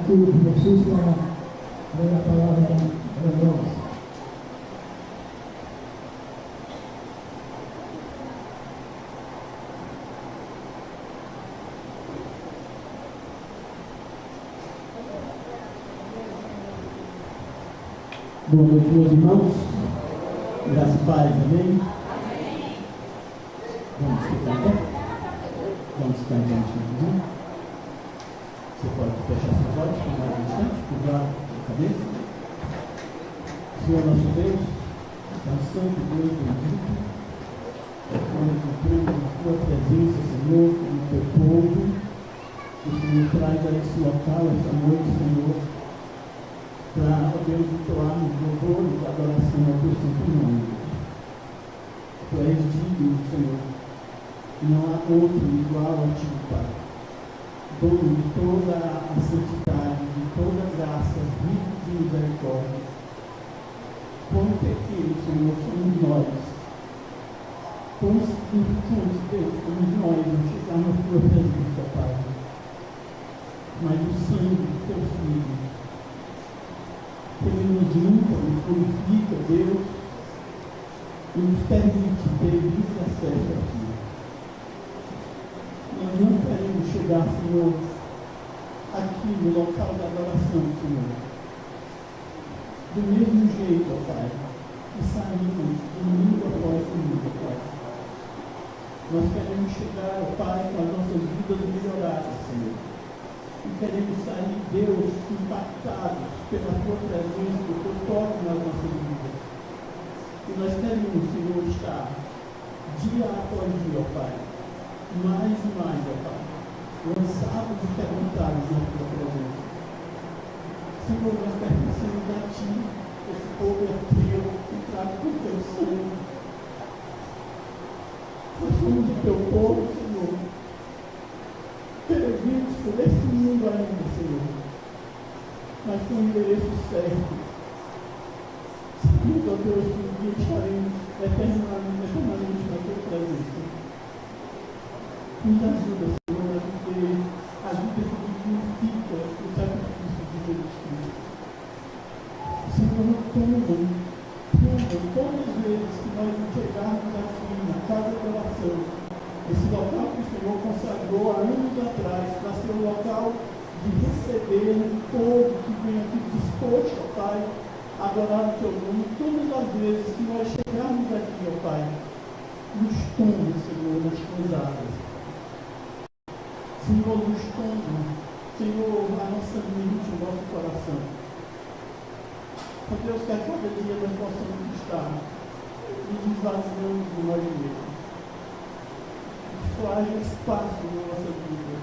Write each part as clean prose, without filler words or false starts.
aqui de Jesus para ler a palavra para nós. Boa noite, meus irmãos. Graças e paz, amém? Vamos ficar em pé? Vamos ficar em pé um instantezinho. Você pode fechar seus olhos por mais um instante, curvar a cabeça. Senhor nosso Deus, Pai Santo, Deus bendito, quando cumprindo a tua presença, Senhor, no teu povo, o Senhor traz a esse local, essa noite, Senhor, para, ó Deus, entoarmos louvor e adoração ao teu santo nome. Tu és digno, Senhor, e não há outro igual a ti, Pai. Dono de toda a santidade, de toda a graça, rico de misericórdia. Quão pequenos, Senhor, somos nós. Quão insignificantes, Deus, somos nós, não chegarmos à tua presença, Pai. Mas o sangue do teu Filho, Ele nos limpa, nos purifica, Deus, e nos permite ter livre acesso a Ti. Nós não queremos chegar, Senhor, aqui no local da adoração, Senhor, do mesmo jeito, ó Pai, que saímos domingo após domingo, Pai. Nós queremos chegar, ó Pai, com as nossas vidas melhoradas, Senhor. E queremos sair, Deus, impactados pela tua presença, pelo teu toque nas nossas vidas. E nós queremos, Senhor, estar dia após dia, ó Pai, mais e mais, ó Pai, lançados e perguntados na tua presença. Senhor, nós pertencemos a Ti, esse povo é teu, comprado com o teu sangue. Nós somos o teu povo, Senhor, peregrinos por esse mundo ainda, Senhor, mas com o endereço certo. Seguindo, ó Deus, que um dia estaremos eternamente na tua presença. Nos ajuda, Senhor, a viver a vida que dignifica o sacrifício de Jesus Cristo. Senhor, todas as vezes que nós chegarmos aqui na casa de oração, esse local que o Senhor consagrou há anos atrás para ser um local de receber um povo que vem aqui disposto, ó Pai, a adorar o teu nome, todas as vezes que nós chegarmos aqui, ó Pai, nos tome, Senhor, nas tuas águas. Senhor, nos tome, Senhor, a nossa mente, o nosso coração. Ó Deus, que a cada dia nós possamos estar nos esvaziando de nós mesmos. Que só haja espaço na nossa vida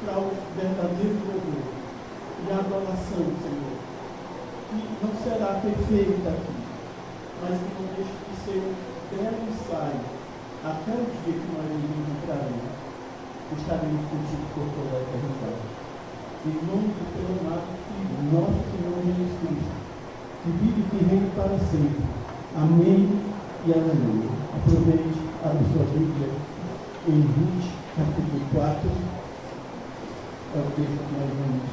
para o verdadeiro louvor e a adoração, Senhor, que não será perfeita aqui, mas que não deixe de ser um belo ensaio até o dia que nós nos encontraremos. Estaremos contigo por toda a eternidade. Em nome do teu amado Filho, nosso Senhor Jesus Cristo, que vive e que reina para sempre. Amém e aleluia. Aproveite a sua Bíblia em Ruth, capítulo 4. É o texto que nós vamos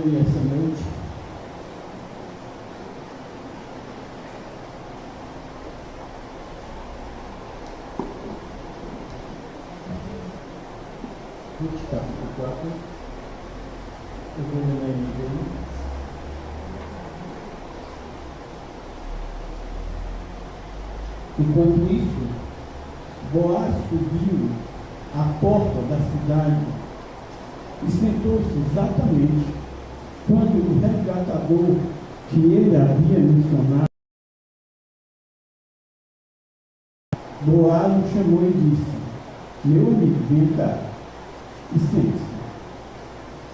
ler essa noite. Ruth, capítulo 4. Eu vou ler na NVI. Enquanto isso, Boaz subiu à porta da cidade e sentou-se exatamente quando o resgatador que ele havia mencionado, Boaz o chamou e disse: meu amigo, vem cá e sente-se.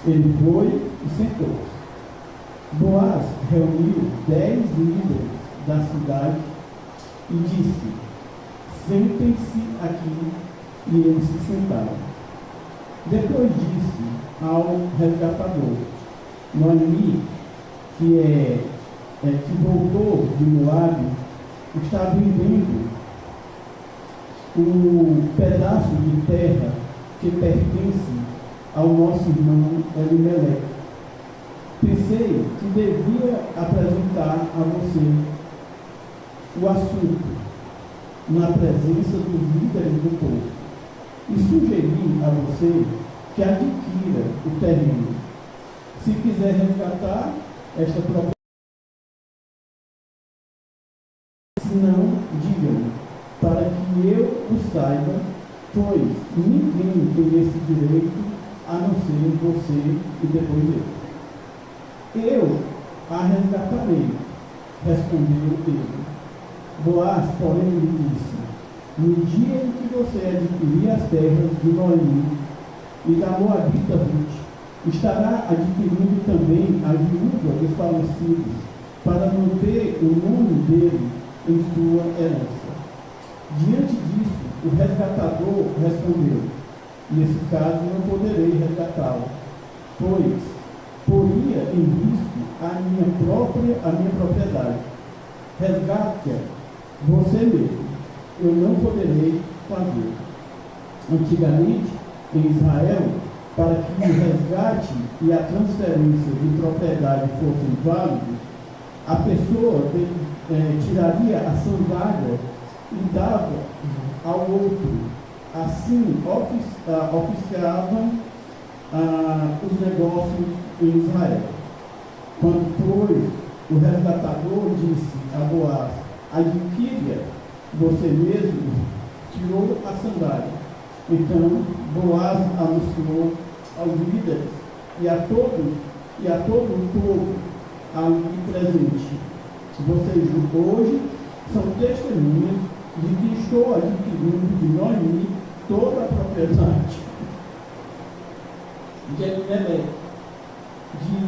Ele foi e sentou-se. Boaz reuniu 10 líderes da cidade e disse: sentem-se aqui, e eles se sentaram. Depois disse ao resgatador, Noemi, que voltou de Moabe, está vendendo o pedaço de terra que pertence ao nosso irmão Elimelec. Pensei que devia apresentar a você o assunto na presença dos líderes do povo e sugeri a você que adquira o terreno. Se quiser resgatar esta propriedade, se não, diga-me, para que eu o saiba, pois ninguém tem esse direito a não ser você e depois eu. Eu a resgatarei, respondeu ele. Boaz, porém, lhe disse: no dia em que você adquirir as terras de Noemi e da Moabita Ruth, estará adquirindo também a viúva do falecido, para manter o nome dele em sua herança. Diante disso, o resgatador respondeu: nesse caso não poderei resgatá-lo, pois poria em risco a minha propriedade. Resgate-a você mesmo, eu não poderei fazer. Antigamente, em Israel, para que o resgate e a transferência de propriedade fossem válidos, a pessoa tiraria a sandália e dava ao outro. Assim, oficiavam os negócios em Israel. Quando, pois, o resgatador disse a Boaz: adquire você mesmo, tirou a sandália. Então Boaz anunciou aos líderes e a todo o povo ali presente: vocês hoje são testemunhas de que estou adquirindo de Noemi toda a propriedade de Elimelec, de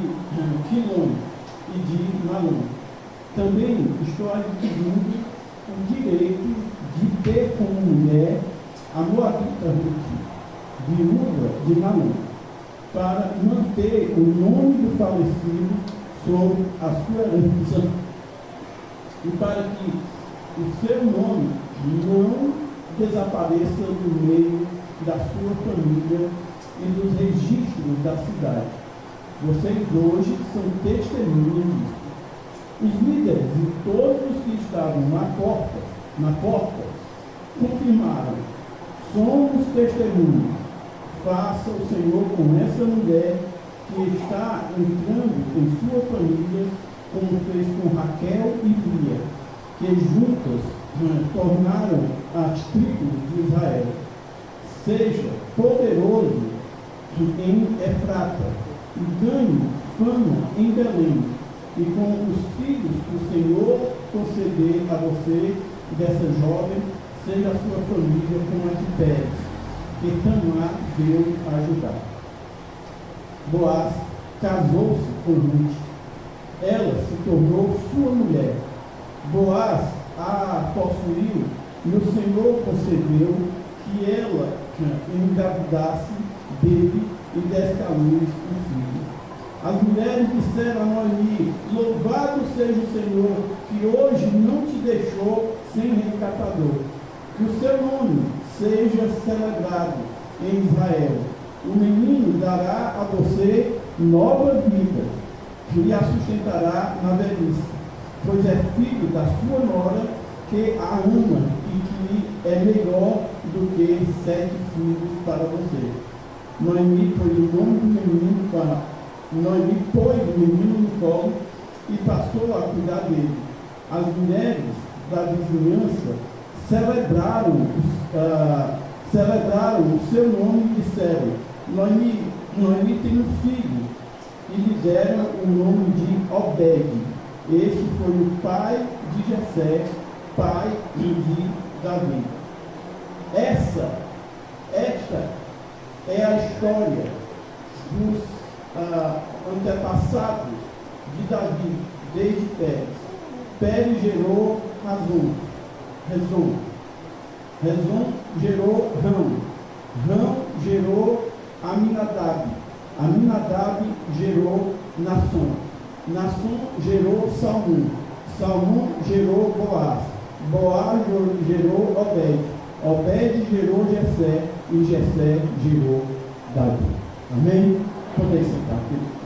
Quilom e de Malom. Também estou adquirindo o direito de ter como mulher a Moabita Ruth, viúva de Malom, para manter o nome do falecido sobre a sua herança e para que o seu nome não desapareça do meio da sua família e dos registros da cidade. Vocês hoje são testemunhas disso. Os líderes e todos os que estavam na porta, confirmaram: somos testemunhas. Faça o Senhor com essa mulher que está entrando em sua família, como fez com Raquel e Lia, que juntas tornaram as tribos de Israel. Seja poderoso em Efrata e ganhe fama em Belém, e com os filhos que o Senhor conceder a você dessa jovem, seja a sua família como a de Pérez, que Tamar veio ajudar. Boaz casou-se com Ruth. Ela se tornou sua mulher. Boaz a possuiu e o Senhor concedeu que ela engravidasse dele e desse à luz um filho. As mulheres disseram a Noemi: louvado seja o Senhor, que hoje não te deixou sem resgatador. Que o seu nome seja celebrado em Israel. O menino dará a você nova vida, que lhe a sustentará na velhice, pois é filho da sua nora, que a ama e que é melhor do que 7 filhos para você. Noemi pôs o nome do menino Noemi pôs o menino no colo e passou a cuidar dele. As mulheres da vizinhança celebraram o seu nome e disseram: Noemi tem um filho, e lhe deram o nome de Obed. Este foi o pai de Jessé, pai de Davi. Esta é a história dos antepassados de Davi, desde Pérez. Pérez gerou Rezon gerou Rão gerou Aminadab. Aminadab gerou Nasson gerou Salmão gerou Boaz gerou Obed. Obed gerou Jessé e Jessé gerou Davi. Amém? Podem sentar, queridos.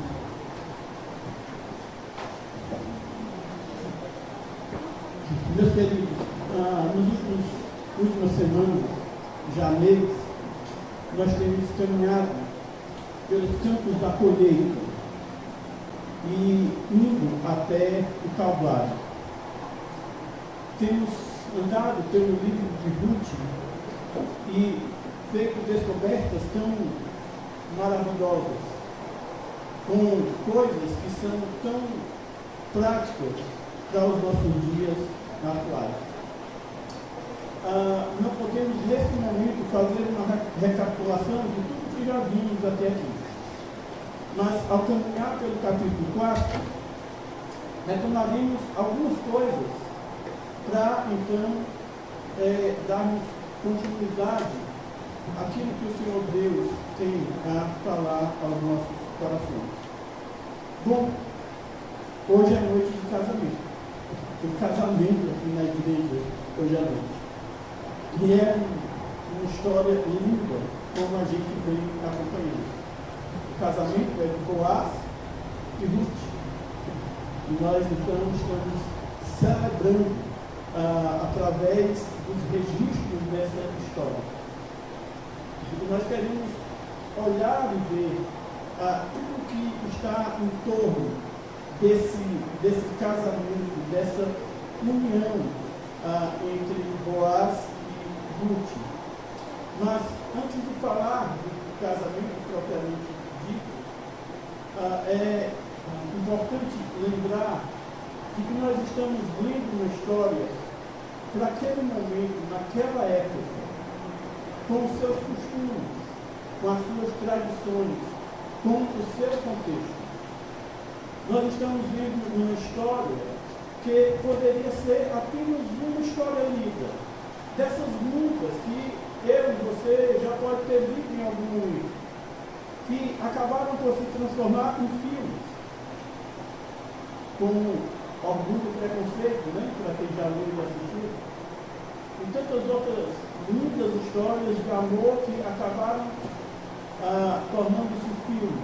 Meus queridos, nas últimas semanas, já meses, nós temos caminhado pelos campos da colheita e indo até o Calvário. Temos andado pelo livro de Ruth e feito descobertas tão maravilhosas, com coisas que são tão práticas para os nossos dias atuais. Não podemos nesse momento fazer uma recapitulação de tudo que já vimos até aqui, mas ao caminhar pelo capítulo 4, retomaremos algumas coisas para então darmos continuidade àquilo que o Senhor Deus tem a falar aos nossos corações. Bom, hoje é noite de casamento. Tem casamento aqui na igreja hoje à noite. E é uma história linda, como a gente vem acompanhando. O casamento é de Boaz e Ruth. E nós então estamos celebrando através dos registros dessa história. E nós queremos olhar e ver tudo que está em torno desse casamento, dessa união entre Boaz e Ruth. Mas antes de falar do casamento propriamente dito, é importante lembrar que nós estamos lendo uma história para aquele momento, naquela época, com os seus costumes, com as suas tradições, com o seu contexto. Nós estamos vendo uma história que poderia ser apenas uma história lida, dessas muitas que eu e você já pode ter lido em algum momento, que acabaram por se transformar em filmes, como Orgulho e Preconceito, né? Para quem já leu e assistiu, e tantas outras lindas histórias de amor que acabaram tornando-se filme.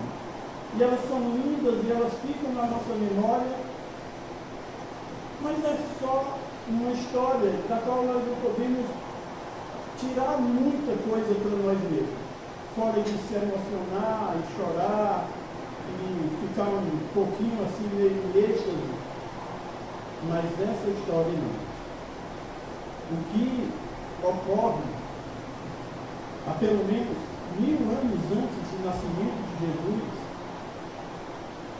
E elas são lindas e elas ficam na nossa memória, mas é só uma história da qual nós não podemos tirar muita coisa para nós mesmos, fora de se emocionar e chorar e ficar um pouquinho assim meio em êxtase, mas essa história não. O que ocorre há pelo menos 1000 anos antes do nascimento de Jesus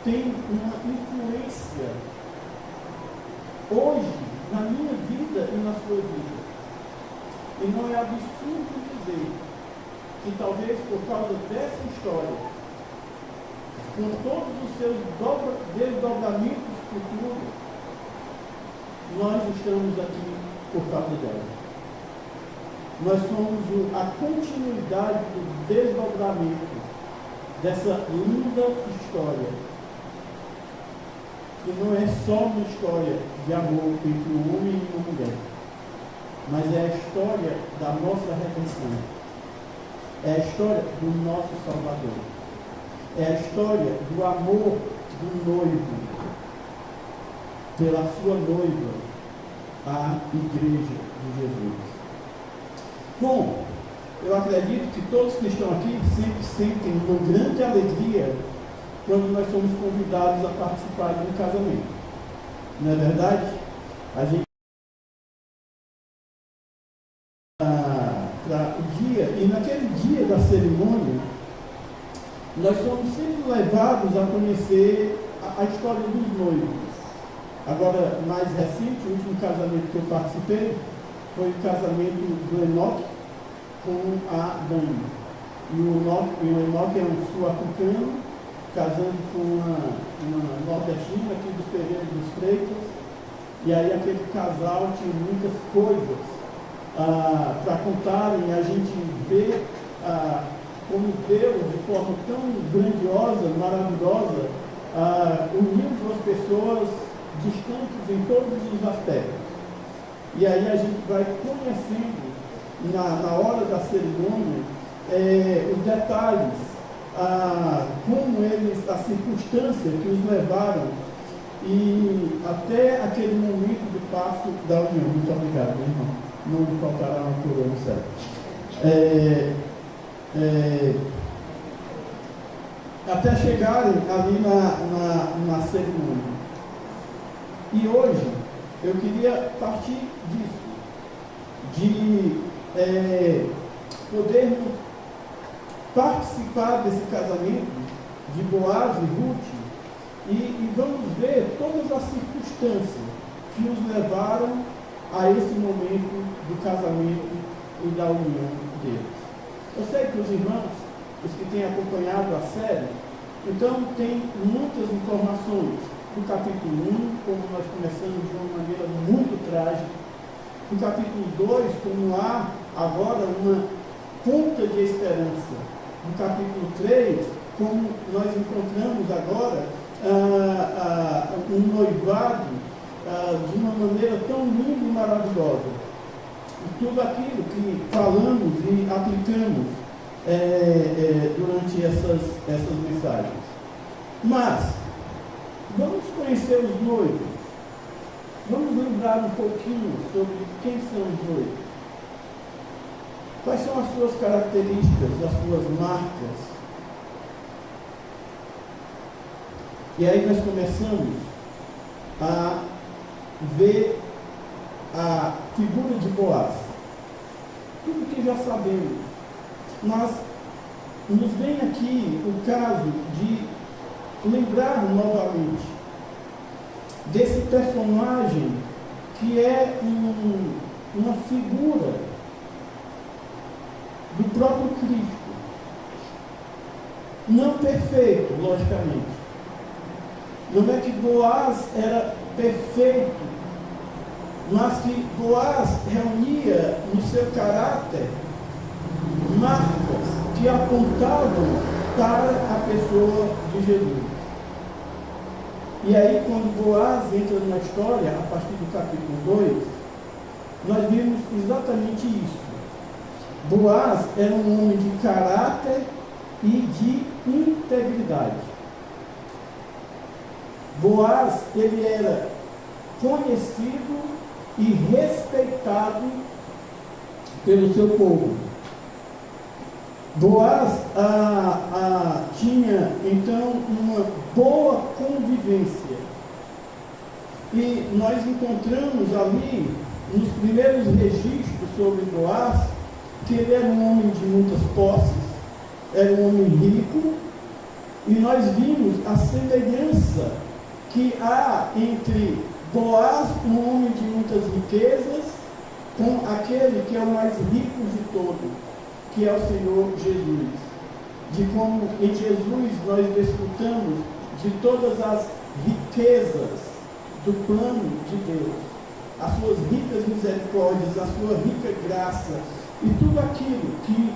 tem uma influência hoje na minha vida e na sua vida. E não é absurdo dizer que talvez por causa dessa história, com todos os seus desdobramentos futuros, nós estamos aqui por causa dela. Nós somos a continuidade do desdobramento dessa linda história. E não é só uma história de amor entre um homem e uma mulher, mas é a história da nossa redenção. É a história do nosso Salvador. É a história do amor do noivo pela sua noiva, a Igreja de Jesus. Bom, eu acredito que todos que estão aqui sempre sentem uma grande alegria quando nós somos convidados a participar de um casamento. Não é verdade? A gente para o dia, e naquele dia da cerimônia, nós somos sempre levados a conhecer a história dos noivos. Agora, mais recente, o último casamento que eu participei foi o casamento do Enoque com a Dani. E o Enoque é um sul-africano, casando com uma nordestina aqui dos Pereiros dos Freitas. E aí aquele casal tinha muitas coisas para contarem. A gente vê como Deus, de forma tão grandiosa, maravilhosa, uniu duas pessoas distantes em todos os aspectos. E aí a gente vai conhecendo na hora da cerimônia, os detalhes, como eles, a circunstância que os levaram e até aquele momento do passo da união. Muito obrigado, meu irmão. Não me faltará uma coroa no céu. Até chegarem ali na cerimônia. E hoje, eu queria partir disso, de podermos participar desse casamento de Boaz e Ruth, e vamos ver todas as circunstâncias que os levaram a esse momento do casamento e da união deles. Eu sei que os irmãos, os que têm acompanhado a série, então tem muitas informações do capítulo 1, como nós começamos de uma maneira muito trágica, no capítulo 2, como há agora uma ponta de esperança, no capítulo 3, como nós encontramos agora um noivado de uma maneira tão linda e maravilhosa. E tudo aquilo que falamos e aplicamos durante essas mensagens. Mas, vamos conhecer os noivos. Vamos lembrar um pouquinho sobre quem são os noivos. Quais são as suas características, as suas marcas? E aí nós começamos a ver a figura de Boaz. Tudo que já sabemos. Mas nos vem aqui o caso de lembrar novamente desse personagem que é uma figura do próprio Cristo. Não perfeito, logicamente. Não é que Boaz era perfeito, mas que Boaz reunia no seu caráter marcas que apontavam para a pessoa de Jesus. E aí, quando Boaz entra na história, a partir do capítulo 2, nós vimos exatamente isso. Boaz era um homem de caráter e de integridade. Boaz, ele era conhecido e respeitado pelo seu povo. Boaz tinha, então, uma boa convivência. E nós encontramos ali, nos primeiros registros sobre Boaz, que ele era um homem de muitas posses, era um homem rico, e nós vimos a semelhança que há entre Boaz, um homem de muitas riquezas, com aquele que é o mais rico de todos, que é o Senhor Jesus. De como em Jesus nós desfrutamos de todas as riquezas do plano de Deus, as suas ricas misericórdias, a sua rica graça, e tudo aquilo que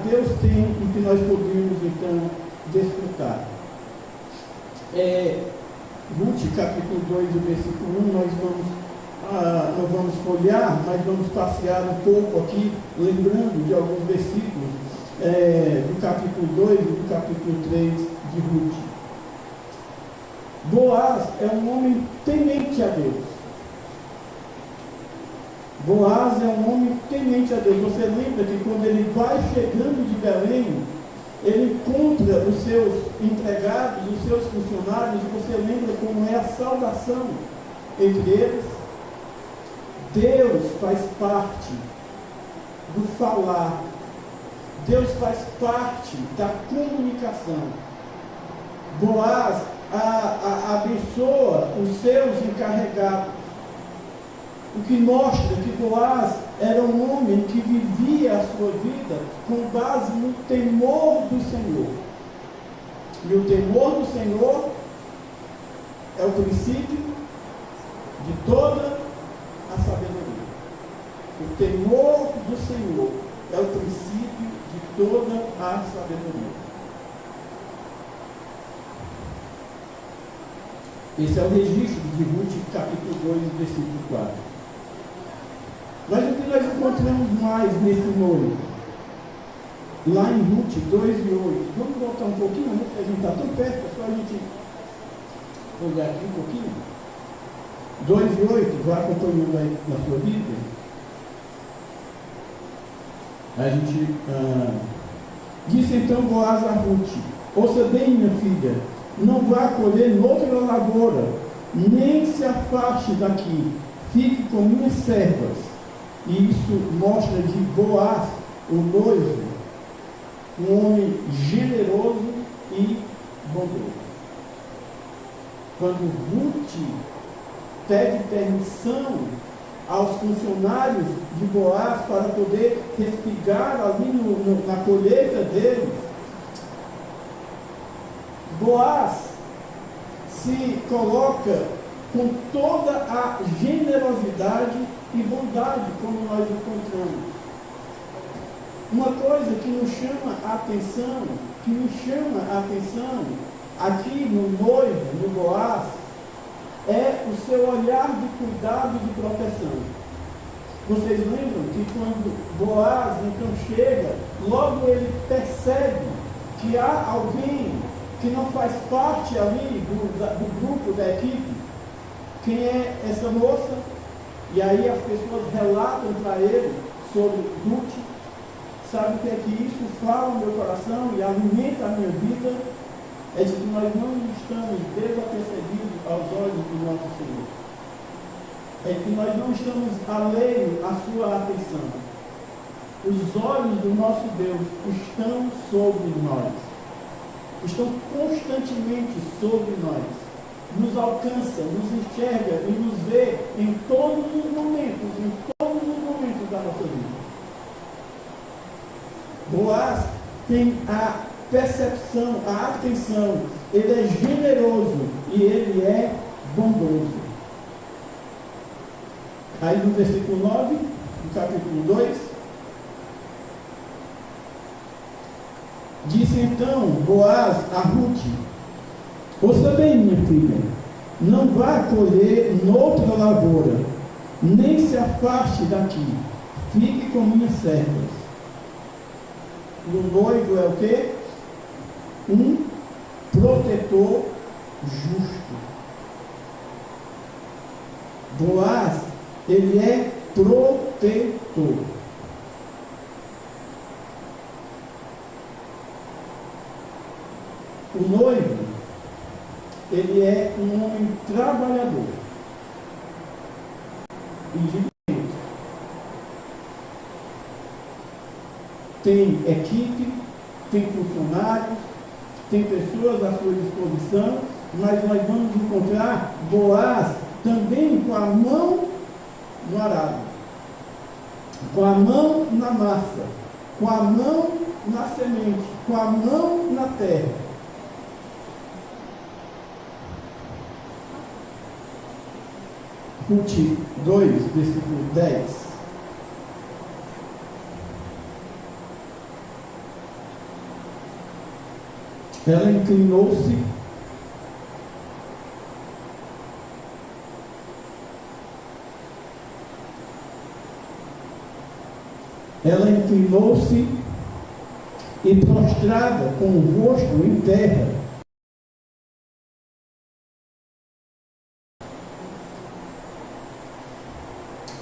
Deus tem e que nós podemos então desfrutar. Ruth, capítulo 2, versículo 1, nós não vamos folhear, mas vamos passear um pouco aqui, lembrando de alguns versículos do capítulo 2 e do capítulo 3 de Ruth. Boaz é um homem temente a Deus. Boaz é um homem temente a Deus. Você lembra que quando ele vai chegando de Belém, ele encontra os seus empregados, os seus funcionários, e você lembra como é a saudação entre eles? Deus faz parte do falar. Deus faz parte da comunicação. Boaz abençoa os seus encarregados. O que mostra que Boaz era um homem que vivia a sua vida com base no temor do Senhor. E o temor do Senhor é o princípio de toda a sabedoria. O temor do Senhor é o princípio de toda a sabedoria. Esse é o registro de Ruth, capítulo 2, versículo 4. Mas o que nós encontramos mais nesse noivo? Lá em Ruth 2:8. Vamos voltar um pouquinho, né? Porque a gente está tão perto, é só a gente olhar aqui um pouquinho. 2:8, vai acompanhando aí na sua Bíblia. A gente disse então Boaz a Ruth: ouça bem, minha filha, não vá colher noutra lavoura, nem se afaste daqui, fique com minhas servas. E isso mostra de Boaz, o noivo, um homem generoso e bondoso. Quando Ruth pede permissão aos funcionários de Boaz para poder respigar ali na colheita deles, Boaz se coloca com toda a generosidade e bondade, como nós encontramos. Uma coisa que nos chama a atenção, aqui no noivo, no Boaz, é o seu olhar de cuidado e de proteção. Vocês lembram que quando Boaz então chega, logo ele percebe que há alguém que não faz parte ali do grupo, da equipe. Quem é essa moça? E aí as pessoas relatam para ele sobre Ruth. Sabe o que é que isso fala no meu coração e alimenta a minha vida? É de que nós não estamos desapercebidos aos olhos do nosso Senhor. É que nós não estamos alheio à sua atenção. Os olhos do nosso Deus estão sobre nós. Estão constantemente sobre nós. Nos alcança, nos enxerga e nos vê em todos os momentos da nossa vida. Boaz tem a percepção, a atenção, ele é generoso e ele é bondoso. Aí no versículo 9, no capítulo 2, disse então Boaz a Ruth: ouça bem, minha filha, não vá colher noutra lavoura, nem se afaste daqui, fique com minhas servas. O noivo é o quê? Um protetor justo. Boaz, ele é protetor. O noivo, ele é um homem trabalhador e diligente. Tem equipe, tem funcionários, tem pessoas à sua disposição, mas nós vamos encontrar Boaz também com a mão no arado, com a mão na massa, com a mão na semente, com a mão na terra. Ruth 2, versículo 10. Ela inclinou-se e prostrada com o rosto em terra,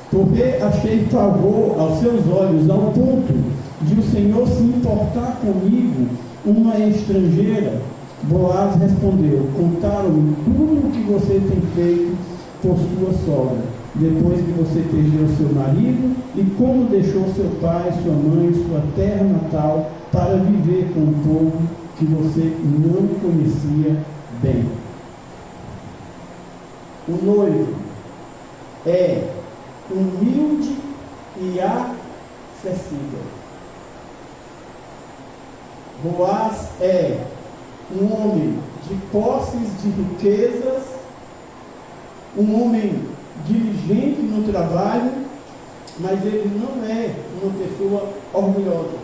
porque achei favor aos seus olhos, ao ponto de o Senhor se importar comigo, uma estrangeira. Boaz respondeu: contaram-me tudo o que você tem feito por sua sogra, depois que você perdeu seu marido, e como deixou seu pai, sua mãe, sua terra natal, para viver com um povo que você não conhecia bem. O noivo é humilde e acessível. Boaz é um homem de posses de riquezas, um homem diligente no trabalho, mas ele não é uma pessoa orgulhosa.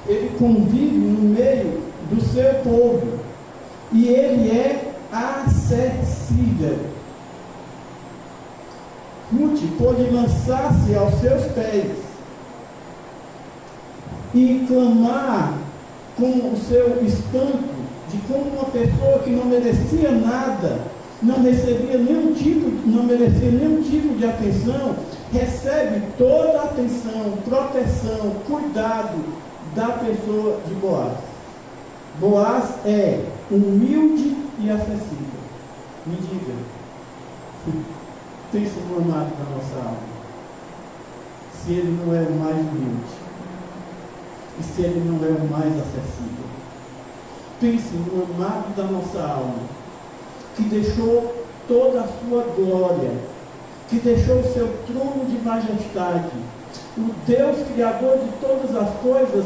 Ele convive no meio do seu povo e ele é acessível. Ruth pôde lançar-se aos seus pés e clamar com o seu espanto de como uma pessoa que não merecia nada, não merecia nenhum tipo de atenção, recebe toda a atenção, proteção, cuidado da pessoa de Boaz. Boaz é humilde e acessível. Me diga, pense no amado da nossa alma, se ele não é o mais humilde, e se ele não é o mais acessível. Pense no amado da nossa alma, que deixou toda a sua glória, que deixou o seu trono de majestade. O Deus Criador de todas as coisas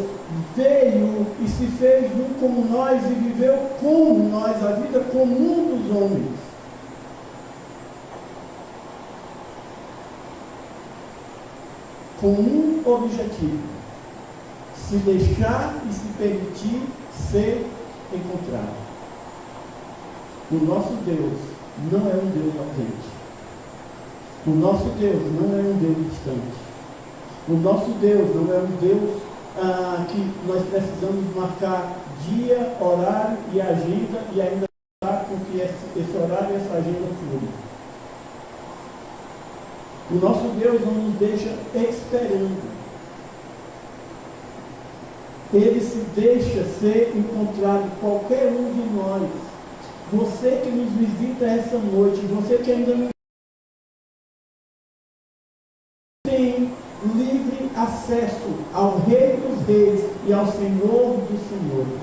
veio e se fez um como nós e viveu como nós a vida comum dos homens. Com um objetivo: se deixar e se permitir ser encontrado. O nosso Deus não é um Deus ausente. O nosso Deus não é um Deus distante. O nosso Deus não é um Deus que nós precisamos marcar dia, horário e agenda e ainda com que esse horário e essa agenda flui. O nosso Deus não nos deixa esperando. Ele se deixa ser encontrado qualquer um de nós. Você que nos visita essa noite, você que ainda não tem livre acesso ao Rei dos Reis e ao Senhor dos Senhores,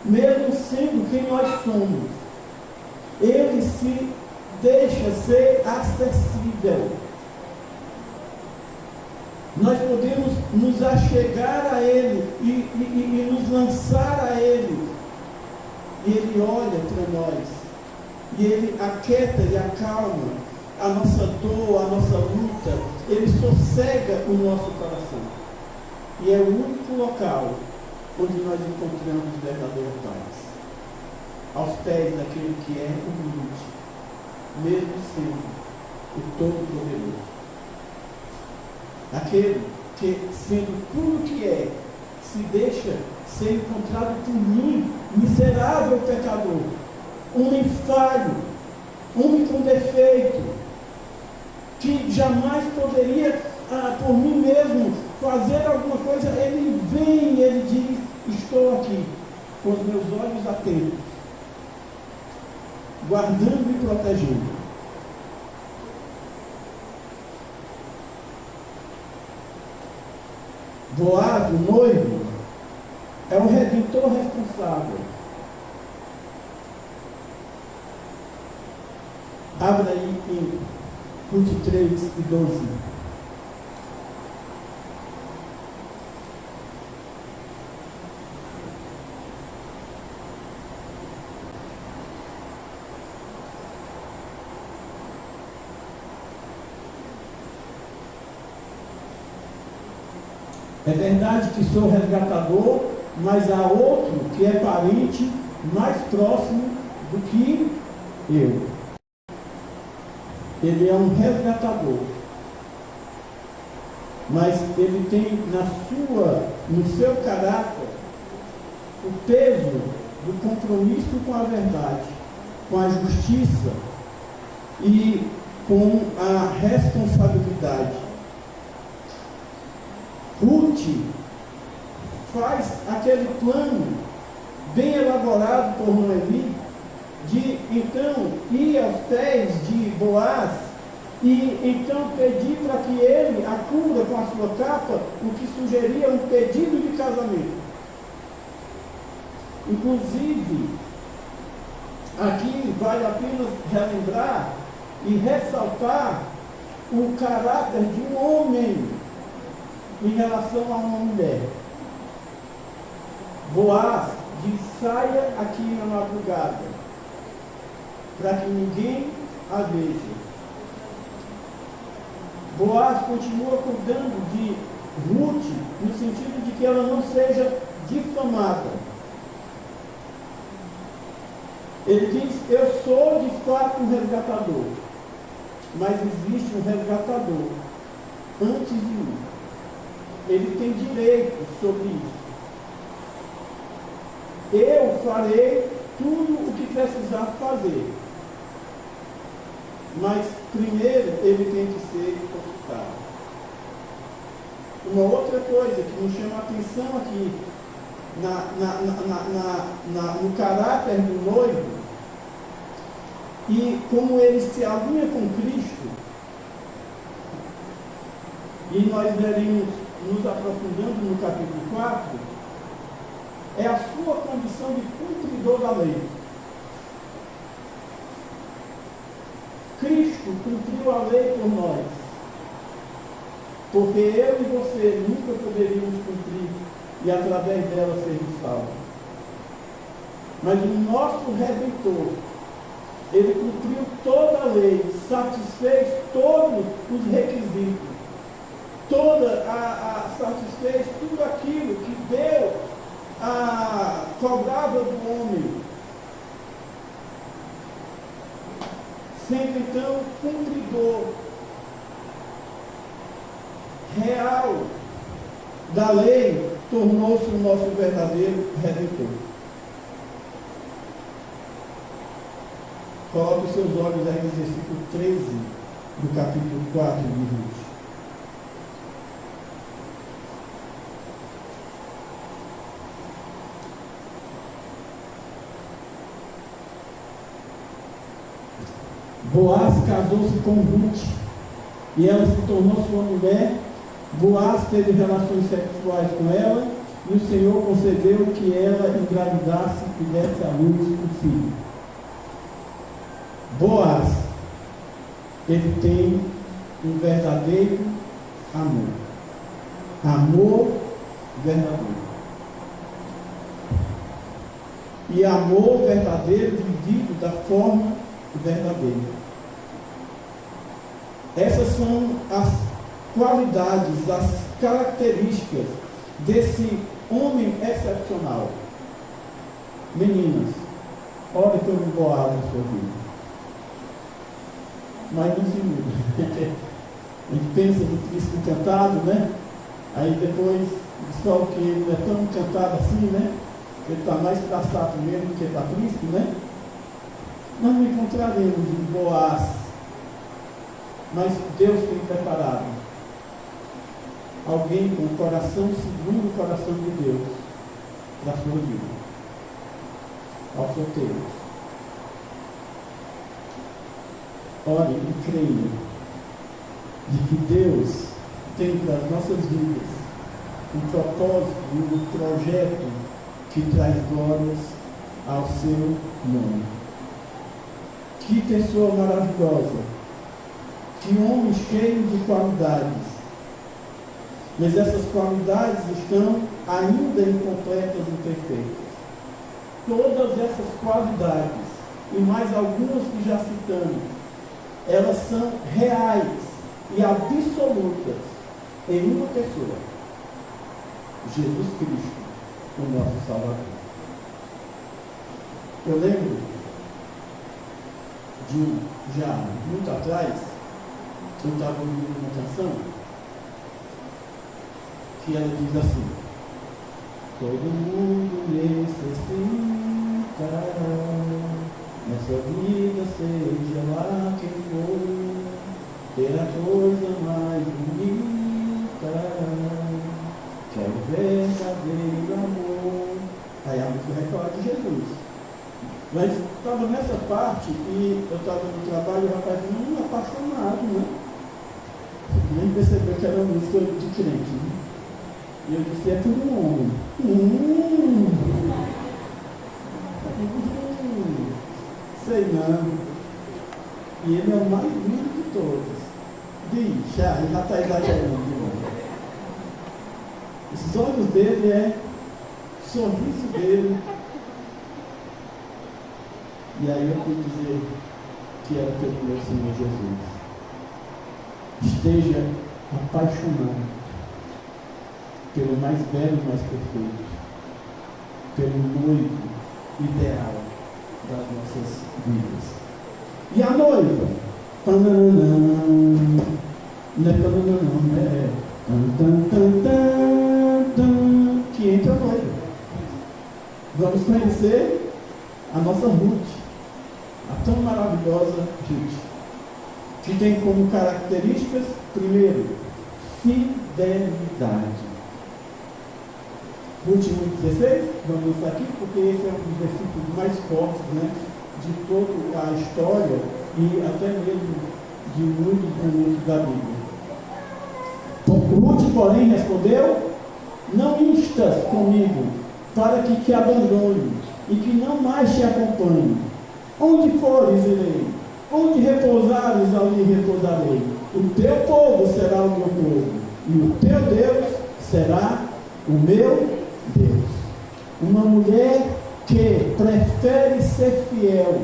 mesmo sendo quem nós somos, ele se deixa ser acessível. Nós podemos nos achegar a ele e nos lançar a ele, e ele olha para nós, e ele aquieta e acalma a nossa dor, a nossa luta, ele sossega o nosso coração. E é o único local onde nós encontramos verdadeira paz. Aos pés daquele que é humilde, mesmo sendo o Todo-Poderoso. Aquele que, sendo tudo que é, se deixa ser encontrado por mim, miserável pecador, homem falho, homem com defeito, que jamais poderia, por mim mesmo, fazer alguma coisa. Ele vem e ele diz: estou aqui, com os meus olhos atentos, guardando e protegendo. Boaz, o noivo, é o redentor responsável. Abra aí em Ruth 3 e 12. É verdade que sou resgatador, mas há outro que é parente mais próximo do que eu. Ele é um resgatador, mas ele tem no seu caráter o peso do compromisso com a verdade, com a justiça e com a responsabilidade. Ruth faz aquele plano bem elaborado por Noemi, de então ir aos pés de Boaz e então pedir para que ele a cubra com a sua capa, o que sugeria um pedido de casamento. Inclusive, aqui vale a pena relembrar e ressaltar o caráter de um homem em relação a uma mulher. Boaz diz: saia aqui na madrugada, para que ninguém a veja. Boaz continua cuidando de Ruth, no sentido de que ela não seja difamada. Ele diz: eu sou de fato um resgatador. mas existe um resgatador antes de mim. Ele tem direito sobre isso. Eu farei tudo o que precisar fazer. Mas primeiro ele tem que ser consultado. Uma outra coisa que nos chama a atenção aqui no caráter do noivo, e como ele se alinha com Cristo, e nós veremos nos aprofundando no capítulo 4, é a sua condição de cumpridor da lei. Cristo cumpriu a lei por nós, porque eu e você nunca poderíamos cumprir e através dela sermos salvos. Mas o nosso Redentor, ele cumpriu toda a lei, satisfez todos os requisitos, satisfez tudo aquilo que Deus cobrava do homem, sendo então cumpridor real da lei, tornou-se o nosso verdadeiro Redentor. Coloque os seus olhos aí no versículo 13 do capítulo 4 de Ruth. Boaz casou-se com Ruth e ela se tornou sua mulher. Boaz teve relações sexuais com ela e o Senhor concedeu que ela engravidasse e desse à luz um filho. Boaz, ele tem um verdadeiro amor verdadeiro, e amor verdadeiro vivido da forma verdadeira. Essas são as qualidades, as características desse homem excepcional. Meninas, olhe pelo Boaz na sua vida. Mas não se muda. A gente pensa no Cristo encantado, né? Aí depois descobre que ele não é tão encantado assim, né? Ele está mais para sapo mesmo do que para Cristo, né? Nós não encontraremos um Boaz, mas Deus tem preparado alguém com o coração segundo o coração de Deus para a sua vida. Aos solteiros, ore e creia de que Deus tem para as nossas vidas um propósito e um projeto que traz glórias ao seu nome. Que pessoa maravilhosa, que homem cheio de qualidades, mas essas qualidades estão ainda incompletas e imperfeitas. Todas essas qualidades, e mais algumas que já citamos, elas são reais e absolutas em uma pessoa: Jesus Cristo, o nosso Salvador. Eu lembro já muito atrás, eu estava ouvindo uma canção que ela diz assim: todo mundo necessita, nessa vida, seja lá quem for, ter a coisa mais bonita, que é o verdadeiro amor. Aí a música vai falar de Jesus. Mas estava nessa parte e eu estava no trabalho e o rapaz falou, apaixonado, né? Nem percebeu que era uma música de crente, né? E eu disse, é por um homem. Sei não. E ele é o mais lindo de todos. Diz, ele já está exagerando de novo. Os olhos dele o sorriso dele. E aí eu pude dizer que era pelo meu Senhor Jesus. Esteja apaixonado pelo mais belo e mais perfeito, pelo noivo ideal das nossas vidas. E a noiva, Pananã. Não é pananã, não, é tan, tan, tan, tan, que entra a noiva. Vamos conhecer a nossa Ruth, a tão maravilhosa Ruth, que tem como características, primeiro, fidelidade. Ruth 1,16, vamos estar aqui, porque esse é um dos versículos mais fortes, né, de toda a história e até mesmo de muitos momentos da Bíblia. Ruth, porém, respondeu: não instas comigo para que te abandone e que não mais te acompanhe. Onde fores, irei. Onde repousares, ali repousarei. O teu povo será o meu povo, e o teu Deus será o meu Deus. Uma mulher que prefere ser fiel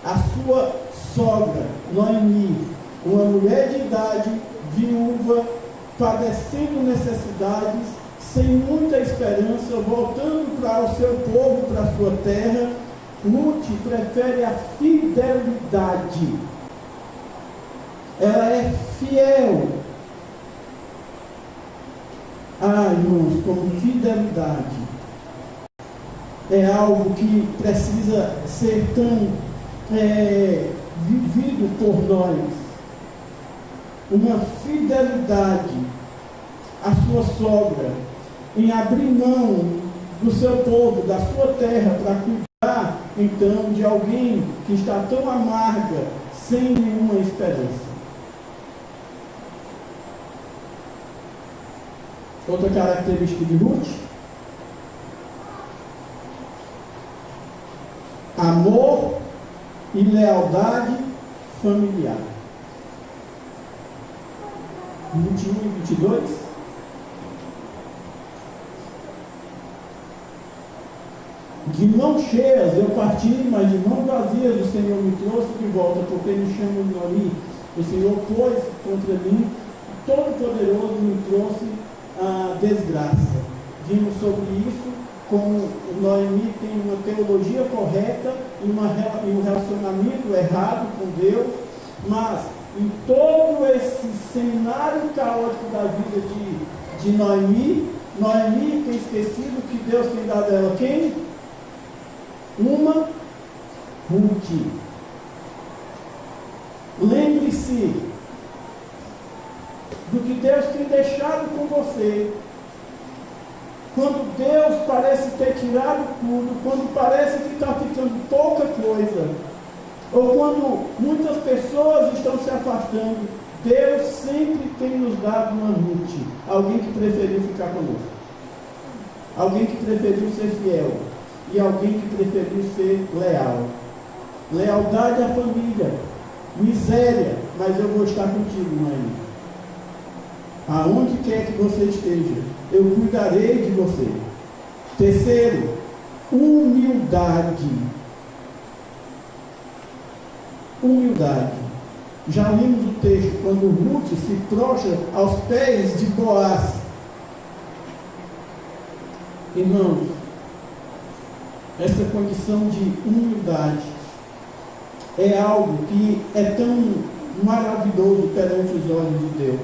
à sua sogra, Noemi, uma mulher de idade, viúva, padecendo necessidades, sem muita esperança, voltando para o seu povo, para a sua terra. Ruth prefere a fidelidade. Ela é fiel. Irmãos, como fidelidade é algo que precisa ser tão vivido por nós. Uma fidelidade à sua sogra, em abrir mão do seu povo, da sua terra, para cuidar então de alguém que está tão amarga, sem nenhuma esperança. Outra característica de Ruth: amor e lealdade familiar. 21 e 22. De mãos cheias eu parti, mas de mãos vazias o Senhor me trouxe de volta, porque me chamam de Noemi. O Senhor pôs contra mim, Todo-Poderoso me trouxe a desgraça. Vimos sobre isso, como Noemi tem uma teologia correta e um relacionamento errado com Deus, mas em todo esse cenário caótico da vida de Noemi tem esquecido que Deus tem dado a ela quem? Uma Ruth. Lembre-se do que Deus tem deixado com você. Quando Deus parece ter tirado tudo, quando parece que está ficando pouca coisa, ou quando muitas pessoas estão se afastando, Deus sempre tem nos dado uma Ruth, alguém que preferiu ficar conosco, alguém que preferiu ser fiel, e alguém que preferiu ser leal. Lealdade à família. Miséria, mas eu vou estar contigo, mãe. Aonde quer que você esteja, eu cuidarei de você. Terceiro, humildade. Humildade. Já lemos o texto, quando Ruth se prostra aos pés de Boaz. Irmãos, essa condição de humildade é algo que é tão maravilhoso perante os olhos de Deus.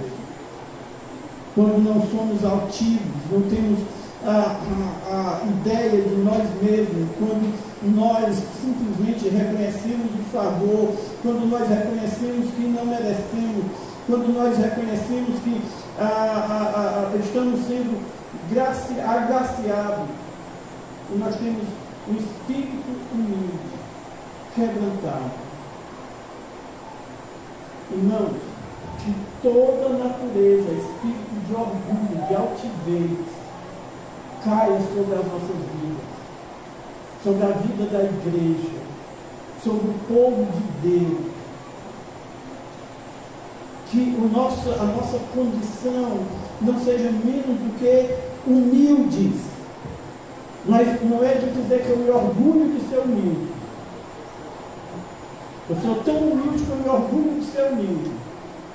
Quando não somos altivos, não temos a ideia de nós mesmos, quando nós simplesmente reconhecemos o favor, quando nós reconhecemos que não merecemos, quando nós reconhecemos que estamos sendo agraciados, e nós temos um espírito humilde, quebrantado. Irmãos, que toda a natureza, espírito de orgulho, de altivez, caia sobre as nossas vidas, sobre a vida da igreja, sobre o povo de Deus. Que a nossa condição não seja menos do que humildes. Mas não é de dizer que eu me orgulho de ser humilde. Eu sou tão humilde que eu me orgulho de ser humilde.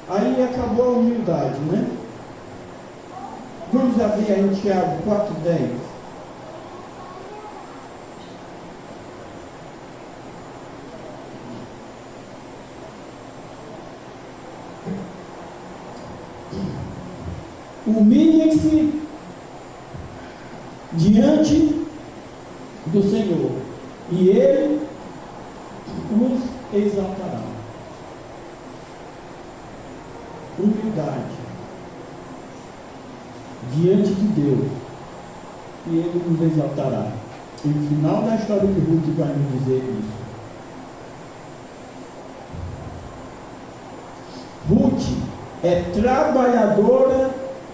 Aí acabou a humildade, né? Vamos abrir aí em Tiago 4:10. Humilhem-se diante do Senhor, e Ele os exaltará. Humildade diante de Deus, e Ele nos exaltará. E no final da história de Ruth vai nos dizer isso. Ruth é trabalhadora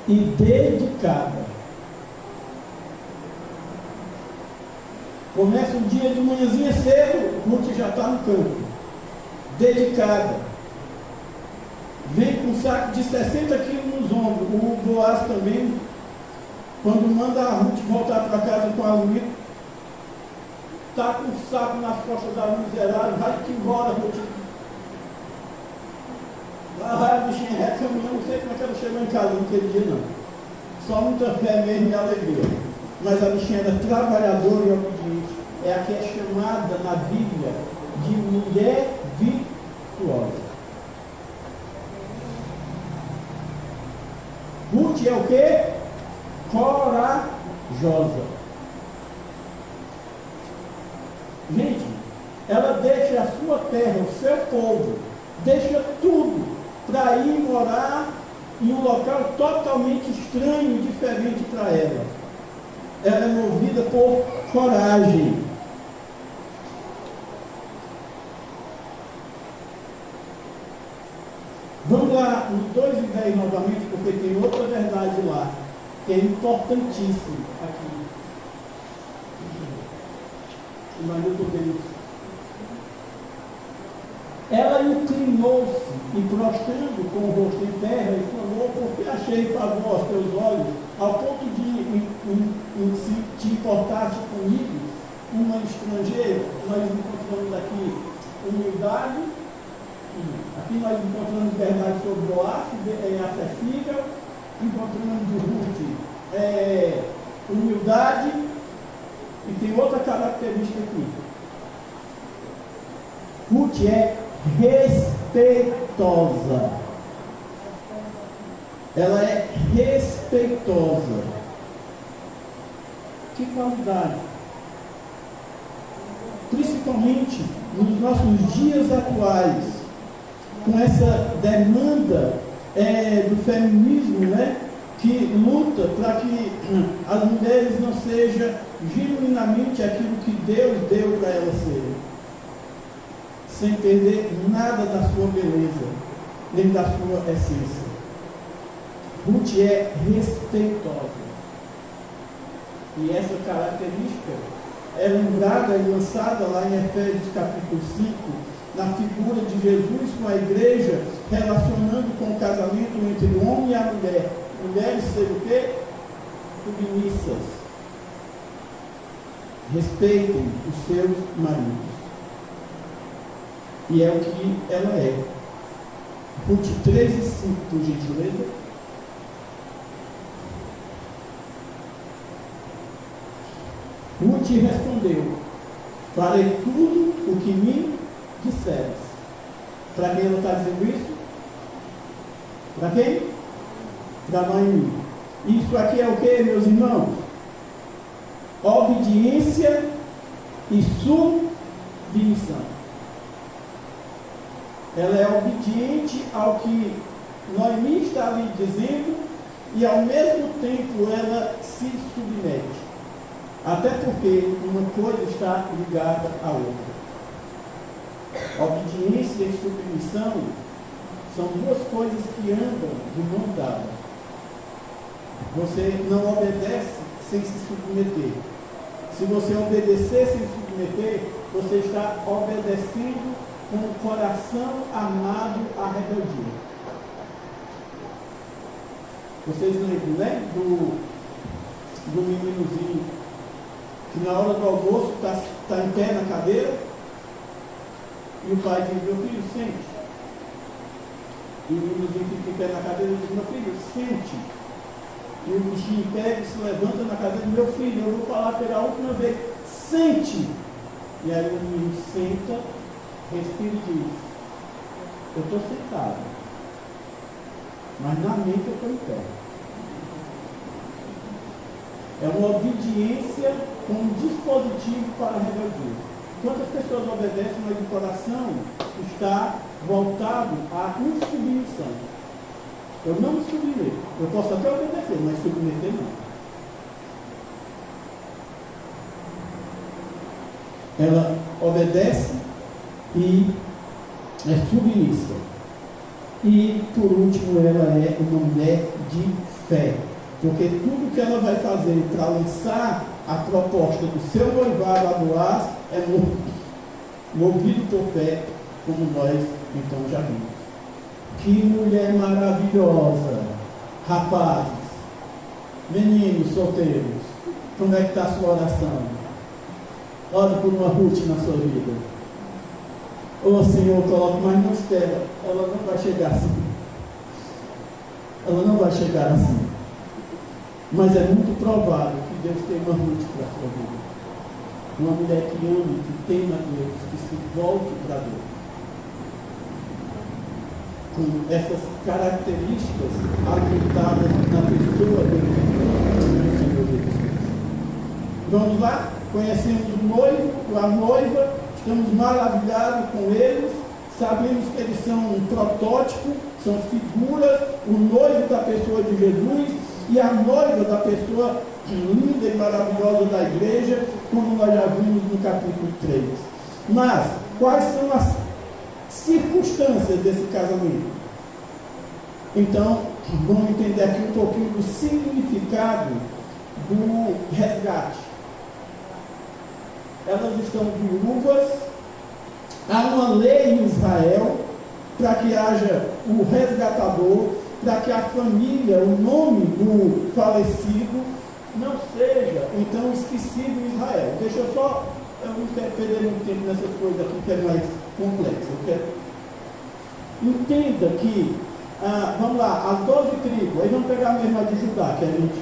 e dedicada. Começa o dia de manhãzinha cedo, Ruth já está no campo. Dedicada. Vem com um saco de 60 quilos nos ombros. O Boaz também, quando manda a Ruth voltar para casa com a Luísa, está com o saco nas costas da miserável. Vai que embora, Ruth. Lá vai a bichinha reclamando, não sei como é que ela chegou em casa naquele dia, não. Só muita fé mesmo e alegria. Mas a bichinha era trabalhadora e obediente. É a que é chamada na Bíblia de mulher virtuosa. Ruth é o quê? Corajosa. Gente, ela deixa a sua terra, o seu povo, deixa tudo para ir morar em um local totalmente estranho e diferente para ela. Ela é movida por coragem. Vamos lá no 2:10 novamente, porque tem outra verdade lá, que é importantíssima aqui. Imagina Deus. Ela inclinou-se e prostrando com o rosto em terra e clamou, porque achei favor aos teus olhos, ao ponto de se te importaste comigo, uma estrangeira. Nós encontramos aqui humildade, aqui nós encontramos verdade sobre Boaz, é acessível, encontramos de Ruth humildade, e tem outra característica aqui. Ruth é respeitosa. Ela é respeitosa. Que qualidade! Principalmente nos nossos dias atuais, com essa demanda do feminismo, né, que luta para que as mulheres não sejam genuinamente aquilo que Deus deu para elas serem, sem perder nada da sua beleza, nem da sua essência. Ruth é respeitosa. E essa característica é lembrada e lançada lá em Efésios capítulo 5, na figura de Jesus com a igreja, relacionando com o casamento entre o homem e a mulher. Mulheres serem o quê? Submissas. Respeitem os seus maridos. E é o que ela é. Ruth 13:5, por gentileza. Ruth respondeu: farei tudo o que me disseres. Para quem ela está dizendo isso? Para quem? Para Noemi. Isso aqui é o que, meus irmãos? Obediência e submissão. Ela é obediente ao que Noemi está lhe dizendo e ao mesmo tempo ela se submete. Até porque uma coisa está ligada à outra. Obediência e submissão são duas coisas que andam de mão dada. Você não obedece sem se submeter. Se você obedecer sem se submeter, você está obedecendo com o coração amado à rebeldia. Vocês lembram, né? Do meninozinho que na hora do almoço está em pé na cadeira e o pai diz: meu filho, sente. E o meninozinho fica em pé na cadeira e diz: meu filho, sente. E o bichinho pega e se levanta na cadeira: meu filho, eu vou falar pela última vez, sente. E aí o menino senta, respira e diz: eu estou sentado, mas na mente eu estou em pé. É uma obediência como dispositivo para a rebeldia. Quantas pessoas obedecem, mas o coração está voltado à insubmissão. Eu não me submeto. Eu posso até obedecer, mas submeter não. Ela obedece e é submissa. E, por último, ela é uma mulher de fé. Porque tudo que ela vai fazer para lançar a proposta do seu noivado a Boaz é movido por fé, como nós então já vimos. Que mulher maravilhosa! Rapazes, meninos solteiros, como é que está a sua oração? Ore por uma Ruth na sua vida. Ô Senhor, coloque mais na estela. Ela não vai chegar assim. Ela não vai chegar assim. Mas é muito provável que Deus tenha uma Ruth para a sua vida. Uma mulher que ame, que tema Deus, que se volte para Deus. Com essas características apontadas na pessoa do Senhor Jesus Cristo. Vamos lá? Conhecemos o noivo, a noiva, estamos maravilhados com eles, sabemos que eles são um protótipo, são figuras, o noivo da pessoa de Jesus e a noiva da pessoa linda e maravilhosa da igreja, como nós já vimos no capítulo 3. Mas, quais são as circunstâncias desse casamento? Então, vamos entender aqui um pouquinho do significado do resgate. Elas estão viúvas, há uma lei em Israel para que haja o resgatador, para que a família, o nome do falecido, não seja então esquecido em Israel. Deixa eu só, eu não quero perder muito tempo nessas coisas aqui que é mais complexo. Entenda que, vamos lá, as 12 tribos, aí vamos pegar a mesma de Judá, que a gente.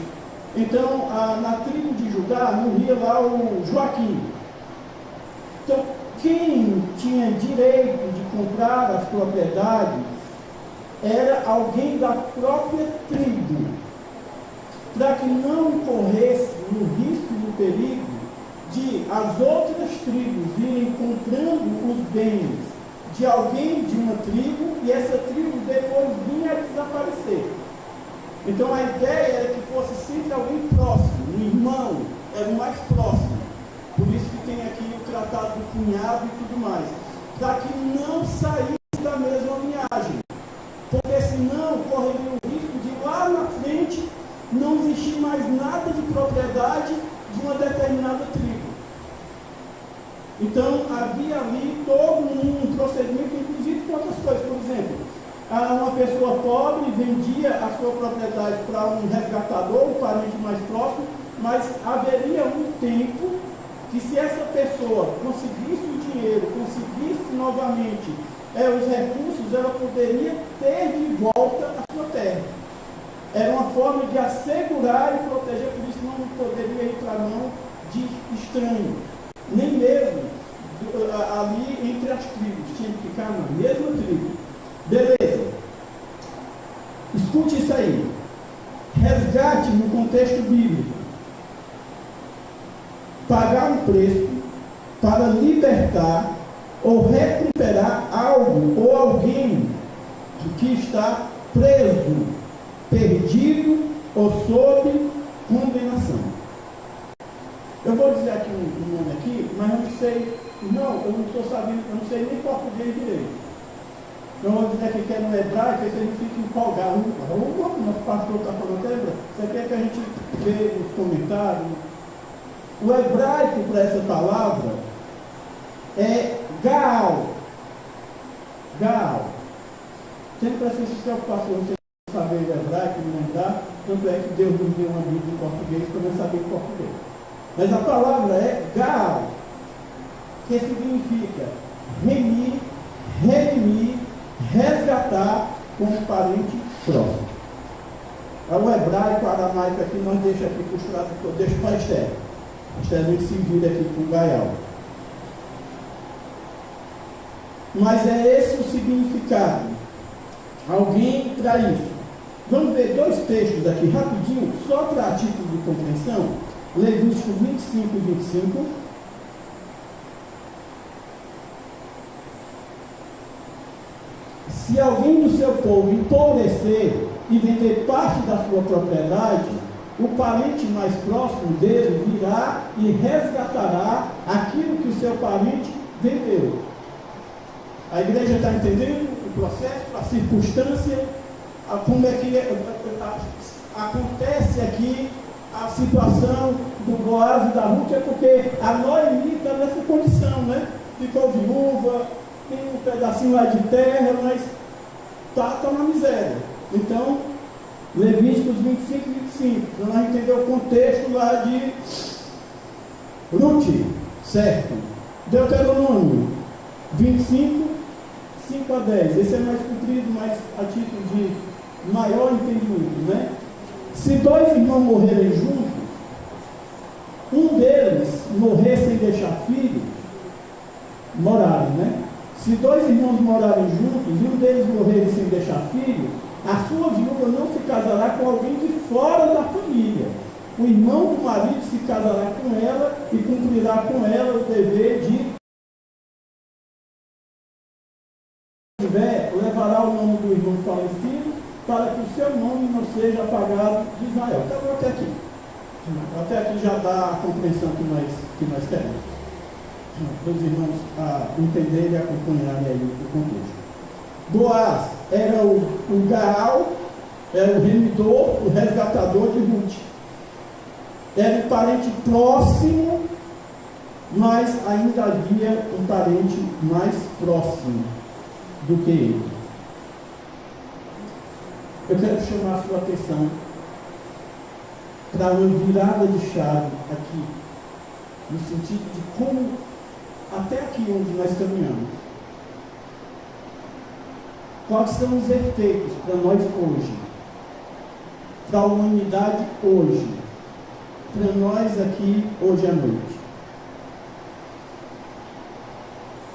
Então, na tribo de Judá, morria lá o Joaquim. Então, quem tinha direito de comprar as propriedades era alguém da própria tribo, para que não incorresse no risco e no perigo de as outras tribos virem comprando os bens de alguém de uma tribo e essa tribo depois vinha a desaparecer. Então a ideia era que fosse sempre alguém próximo, um irmão, era o mais próximo. Por isso que tem aqui o tratado do cunhado e tudo mais, para que não saísse da mesma linhagem, porque senão correria o risco de lá na frente não existir mais nada de propriedade de uma determinada tribo. Então havia ali todo um procedimento, inclusive com outras coisas. Por exemplo, uma pessoa pobre vendia a sua propriedade para um resgatador, um parente mais próximo, mas haveria um tempo que, se essa pessoa conseguisse o dinheiro, conseguisse novamente os recursos, ela poderia ter de volta a sua terra. Era uma forma de assegurar e proteger, por isso não poderia ir para a mão de estranhos, nem mesmo ali entre as tribos, tinha que ficar na mesma tribo. Beleza. Escute isso aí. Resgate no contexto bíblico. Pagar um preço para libertar ou recuperar algo ou alguém que está preso, perdido ou sob condenação. Eu vou dizer aqui um nome aqui, mas não sei, eu não estou sabendo, eu não sei nem português direito. Eu vou dizer aqui que é no hebraico, aí você não fica empolgado. O nosso pastor está falando, lembra? Você quer que a gente veja os comentários? O hebraico para essa palavra é Gaal. Gaal. Sempre assim se preocupar se você saber o hebraico, não lembrar, tanto é que Deus nos deu uma Bíblia em português para não saber português. Mas a palavra é Gaal, que significa remir, redimir, resgatar com um parente próximo. O hebraico, o aramaico aqui, nós deixa aqui para os tradutores, deixa para a Esther. A Esther a gente se vira aqui com o Gaal. Mas é esse o significado. Alguém para isso. Vamos ver dois textos aqui rapidinho, só para título de compreensão. Levítico 25 e 25. Se alguém do seu povo empobrecer e vender parte da sua propriedade, o parente mais próximo dele virá e resgatará aquilo que o seu parente vendeu. A igreja está entendendo o processo, a circunstância, como é que acontece aqui a situação do Boaz e da Ruth, é porque a Noemi está nessa condição, né? Ficou viúva, tem um pedacinho lá de terra, mas está na miséria. Então, Levíticos 25 e 25, para nós entender o contexto lá de Ruth, certo? Deuteronômio 25, 5 a 10. Esse é mais comprido, mas a título de maior entendimento, né? Se dois irmãos morrerem juntos, um deles morrer sem deixar filhos, morarem, né? Se dois irmãos morarem juntos e um deles morrer sem deixar filho, a sua viúva não se casará com alguém de fora da família. O irmão do marido se casará com ela e cumprirá com ela o dever de levará o nome do irmão falecido para que o seu nome não seja apagado de Israel. Então, até aqui. Até aqui já dá a compreensão que nós queremos. Para os irmãos entenderem e acompanharem aí o contexto. Boaz era o Gaal, era o remidor, o resgatador de Ruth. Era um parente próximo, mas ainda havia um parente mais próximo do que ele. Eu quero chamar a sua atenção para uma virada de chave aqui, no sentido de como, até aqui onde nós caminhamos, quais são os efeitos para nós hoje, para a humanidade hoje, para nós aqui hoje à noite.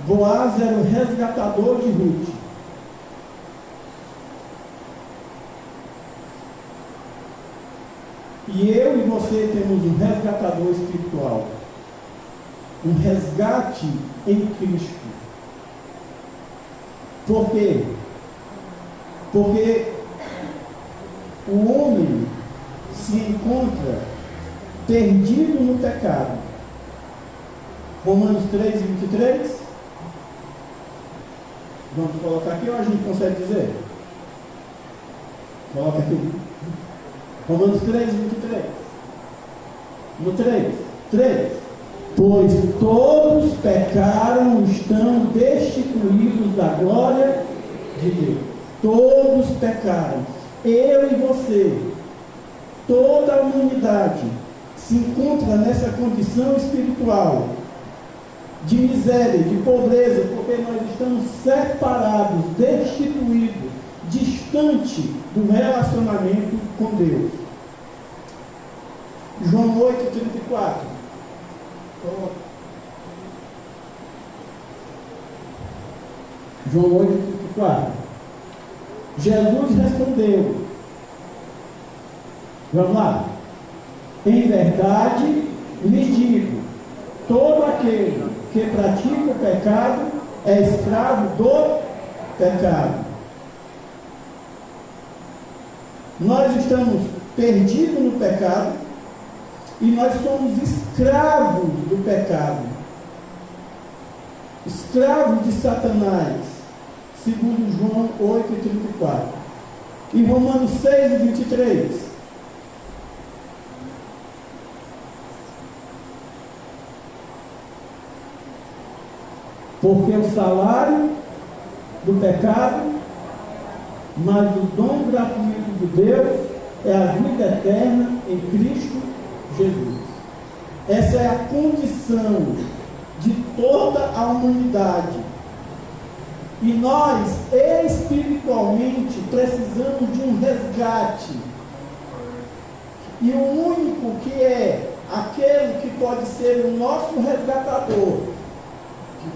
Boaz era o resgatador de Ruth. E eu e você temos um resgatador espiritual. Um resgate em Cristo. Por quê? Porque o homem se encontra perdido no pecado. Romanos 3, 23. Vamos colocar aqui ou a gente consegue dizer? Coloca aqui. Romanos 3, 23. No 3. Pois todos pecaram e estão destituídos da glória de Deus. Todos pecaram. Eu e você. Toda a humanidade se encontra nessa condição espiritual de miséria, de pobreza, porque nós estamos separados, destituídos, distante do relacionamento com Deus. João 8, 34. João 8, 34. Jesus respondeu. Vamos lá. Em verdade lhes digo, todo aquele que pratica o pecado é escravo do pecado. Nós estamos perdidos no pecado e nós somos escravos do pecado, escravos de Satanás, segundo João 8,34. Em Romanos 6, 23. Porque o salário do pecado, mas o dom gratuito de Deus é a vida eterna em Cristo Jesus. Essa é a condição de toda a humanidade. E nós, espiritualmente, precisamos de um resgate. E o único que é aquele que pode ser o nosso resgatador,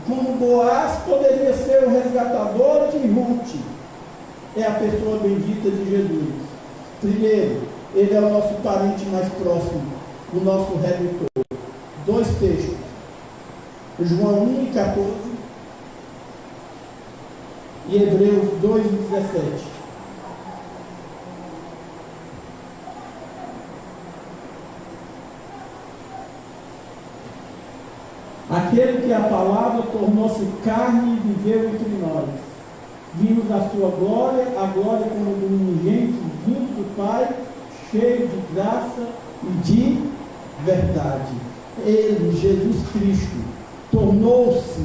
como Boaz poderia ser o resgatador de Ruth, é a pessoa bendita de Jesus. Primeiro, ele é o nosso parente mais próximo. o nosso Redentor. Dois textos, João 1:14 e Hebreus 2:17. Aquele que a palavra tornou-se carne e viveu entre nós. Vimos a sua glória, a glória como do unigênito, vindo do Pai, cheio de graça e de verdade. Ele, Jesus Cristo, tornou-se,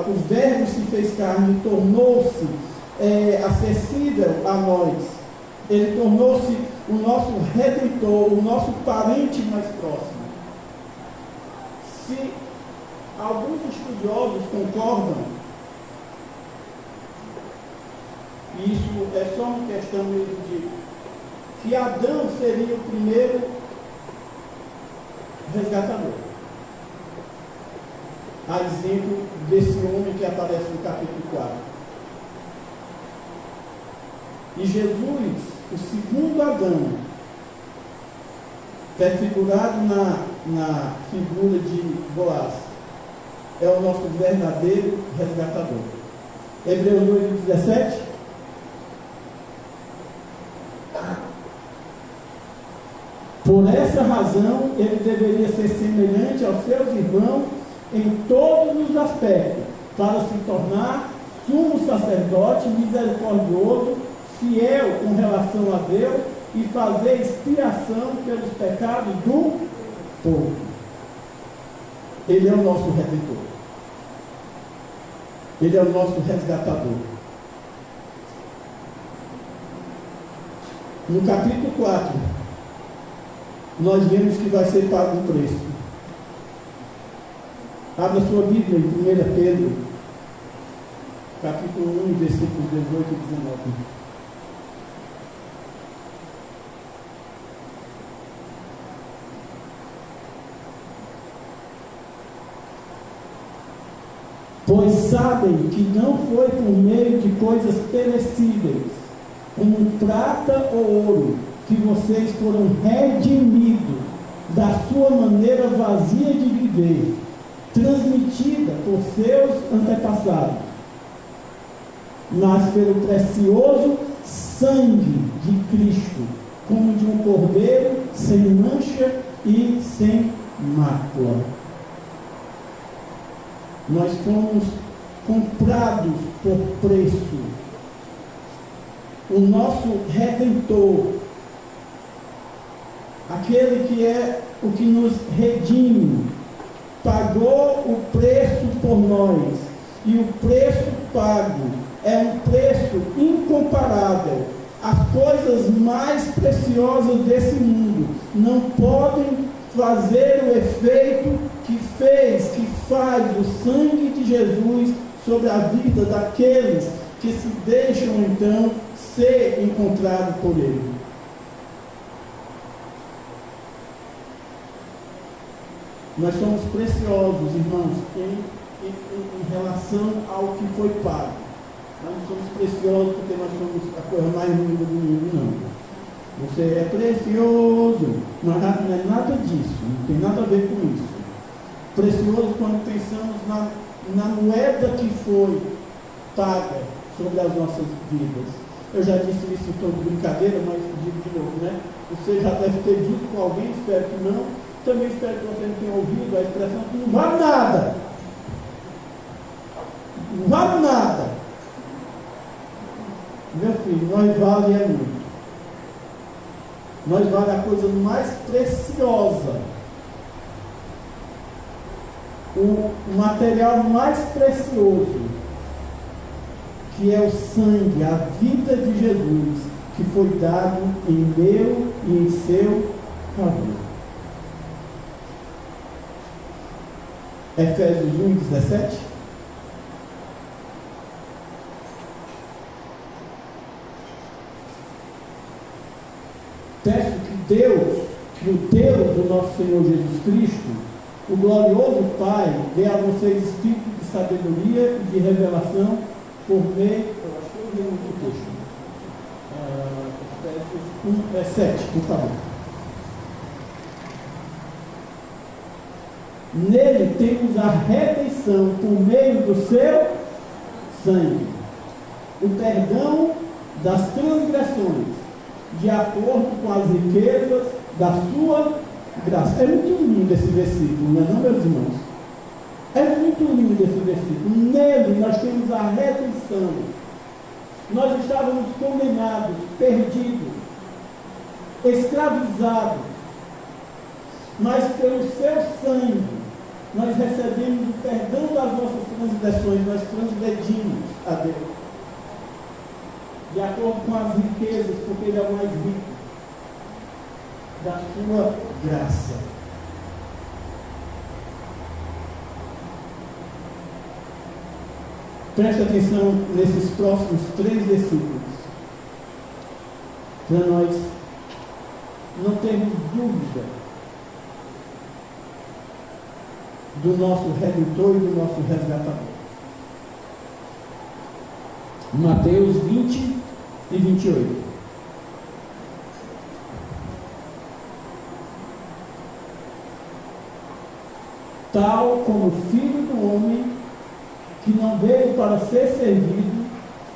o Verbo se fez carne, tornou-se acessível a nós. Ele tornou-se o nosso Redentor, o nosso parente mais próximo. Se alguns estudiosos concordam, e isso é só uma questão mesmo de que Adão seria o primeiro resgatador. A exemplo desse homem que aparece no capítulo 4. E Jesus, o segundo Adão, prefigurado na figura de Boaz, é o nosso verdadeiro resgatador. Hebreus 2:17. Por essa razão, ele deveria ser semelhante aos seus irmãos em todos os aspectos, para se tornar sumo sacerdote misericordioso, fiel com relação a Deus e fazer expiação pelos pecados do povo. Ele é o nosso Redentor. Ele é o nosso resgatador. No capítulo 4, nós vemos que vai ser pago um preço. Abra sua Bíblia em 1 Pedro, capítulo 1, versículos 18 e 19. Pois sabem que não foi por meio de coisas perecíveis, como prata ou ouro, que vocês foram redimidos da sua maneira vazia de viver, transmitida por seus antepassados, mas pelo precioso sangue de Cristo, como de um cordeiro sem mancha e sem mácula. Nós fomos comprados por preço. O nosso Redentor, aquele que é o que nos redime, pagou o preço por nós. E o preço pago é um preço incomparável. As coisas mais preciosas desse mundo não podem fazer o efeito que faz o sangue de Jesus sobre a vida daqueles que se deixam então ser encontrados por Ele. Nós somos preciosos, irmãos, em relação ao que foi pago. Nós não somos preciosos porque nós somos a coisa mais linda do mundo, não. Você é precioso, não é nada disso, não tem nada a ver com isso. Precioso quando pensamos na moeda que foi paga sobre as nossas vidas. Eu já disse isso em tom de brincadeira, mas digo de novo, né? Você já deve ter dito com alguém, espero que não. Também espero que você não tenha ouvido a expressão que não vale nada. Não vale nada. Meu filho, nós vale é muito. Nós vale a coisa mais preciosa. O material mais precioso, que é o sangue, a vida de Jesus, que foi dado em meu e em seu favor. Efésios 1:17. Peço que o Deus do nosso Senhor Jesus Cristo, o glorioso Pai, dê a vocês espírito de sabedoria e de revelação por meio, eu acho que eu li no texto, Efésios 1:7, por favor. Nele temos a redenção por meio do seu sangue, o perdão das transgressões, de acordo com as riquezas da sua graça. É muito lindo esse versículo, não é não, meus irmãos? É muito lindo esse versículo. Nele nós temos a redenção. Nós estávamos condenados, perdidos, escravizados, mas pelo seu sangue nós recebemos o perdão das nossas transgressões, nós transgredimos a Deus, de acordo com as riquezas, porque Ele é o mais rico, da sua graça. Preste atenção nesses próximos 3 versículos, para nós não termos dúvida do nosso Redentor e do nosso Resgatador. Mateus 20 e 28. Tal como o Filho do Homem, que não veio para ser servido,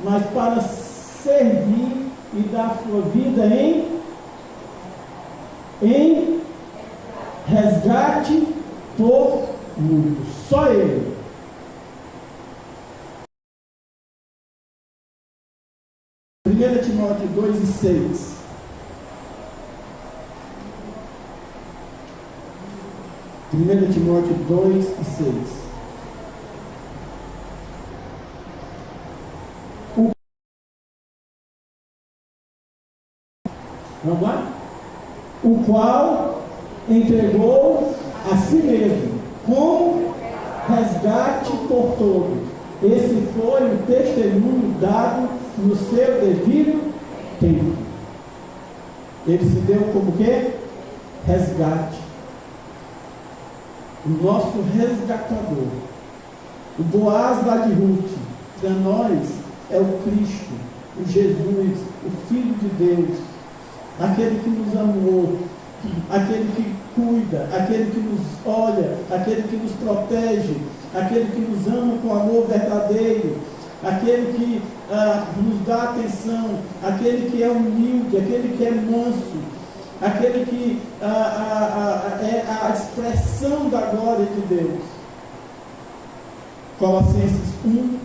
mas para servir e dar sua vida em resgate por muitos. Só Ele. Primeira Timóteo 2 e 6. Primeira Timóteo 2 e 6. Vamos lá? O qual entregou a si mesmo como resgate por todos. Esse foi o testemunho dado no seu devido tempo. Ele se deu como quê? Resgate. O nosso resgatador. O Boaz lá de Ruth, para nós, é o Cristo, o Jesus, o Filho de Deus, aquele que nos amou, aquele que cuida, aquele que nos olha, aquele que nos protege, aquele que nos ama com amor verdadeiro, aquele que nos dá atenção, aquele que é humilde, aquele que é manso, aquele que é a expressão da glória de Deus. Colossenses 1,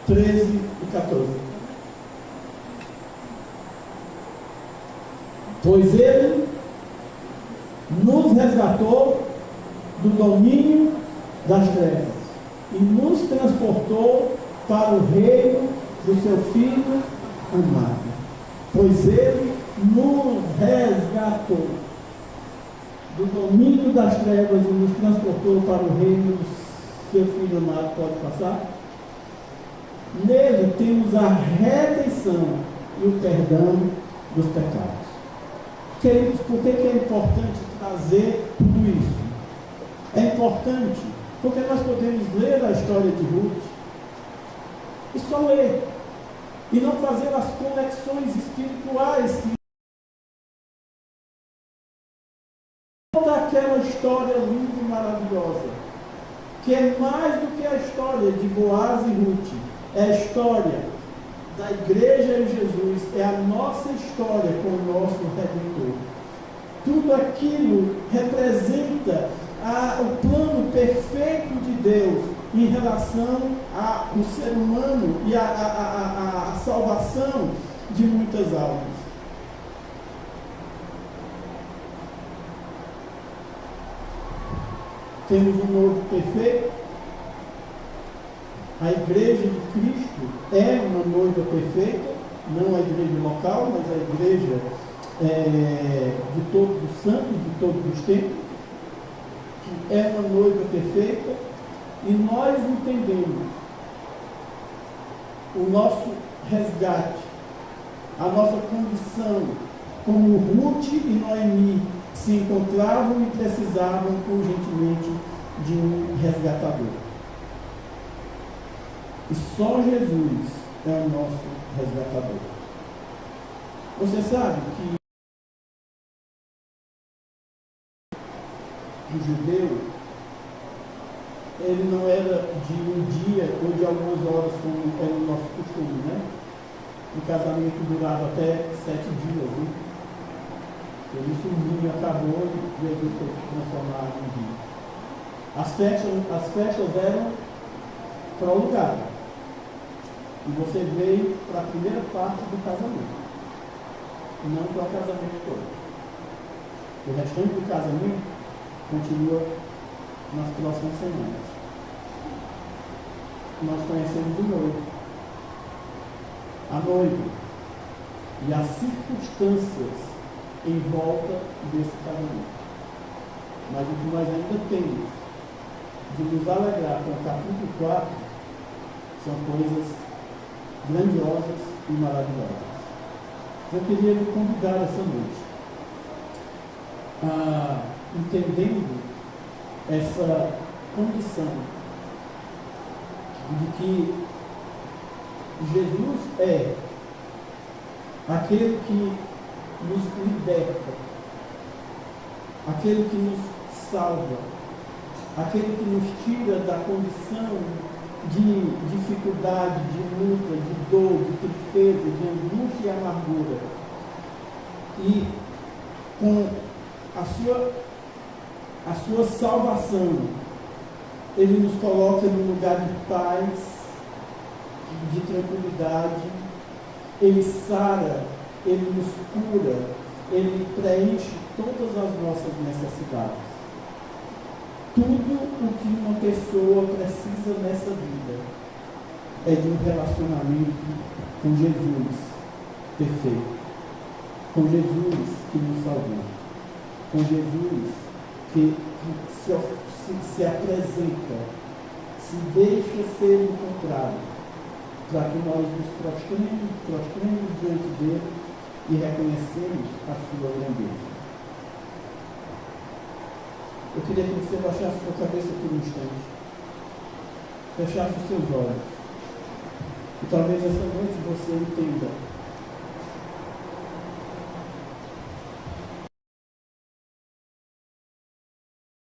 13 e 14. Pois Ele nos resgatou do domínio das trevas e nos transportou para o reino do seu Filho amado. Pois Ele nos resgatou do domínio das trevas e nos transportou para o reino do seu Filho amado. Pode passar? Nele temos a redenção e o perdão dos pecados. Queridos, por que é importante trazer tudo isso? É importante porque nós podemos ler a história de Ruth e só ler, e não fazer as conexões espirituais que toda aquela história linda e maravilhosa, que é mais do que a história de Boaz e Ruth, é a história da igreja em Jesus, é a nossa história com o nosso Redentor. Tudo aquilo representa o plano perfeito de Deus em relação ao ser humano e a salvação de muitas almas. Temos um noivo perfeito. A igreja de Cristo é uma noiva perfeita, não a igreja local, mas a igreja de todos os santos, de todos os tempos, que é uma noiva perfeita, e nós entendemos o nosso resgate, a nossa condição, como Ruth e Noemi se encontravam e precisavam urgentemente de um resgatador. E só Jesus é o nosso resgatador. Você sabe que o judeu ele não era de um dia ou de algumas horas, como é o nosso costume, né? O casamento durava até 7 dias, né? Por isso o vinho acabou e Jesus foi transformado em vinho. As festas eram prolongadas. E você veio para a primeira parte do casamento, não para o casamento todo. O restante do casamento continua nas próximas semanas. Nós conhecemos o noivo, a noiva e as circunstâncias em volta desse casamento. Mas o que nós ainda temos de nos alegrar com o capítulo 4 são coisas grandiosas e maravilhosas. Eu queria lhe convidar essa noite entendendo essa condição de que Jesus é aquele que nos liberta, aquele que nos salva, aquele que nos tira da condição de dificuldade, de luta, de dor, de tristeza, de angústia e amargura. E com a sua salvação, ele nos coloca num lugar de paz, de tranquilidade, ele sara, ele nos cura, ele preenche todas as nossas necessidades. Tudo o que uma pessoa precisa nessa vida é de um relacionamento com Jesus perfeito, com Jesus que nos salvou, com Jesus que se apresenta, se deixa ser encontrado, para que nós nos prostremos diante dele e reconhecemos a sua grandeza. Eu queria que você baixasse sua cabeça por um instante, fechasse os seus olhos, e talvez essa noite você entenda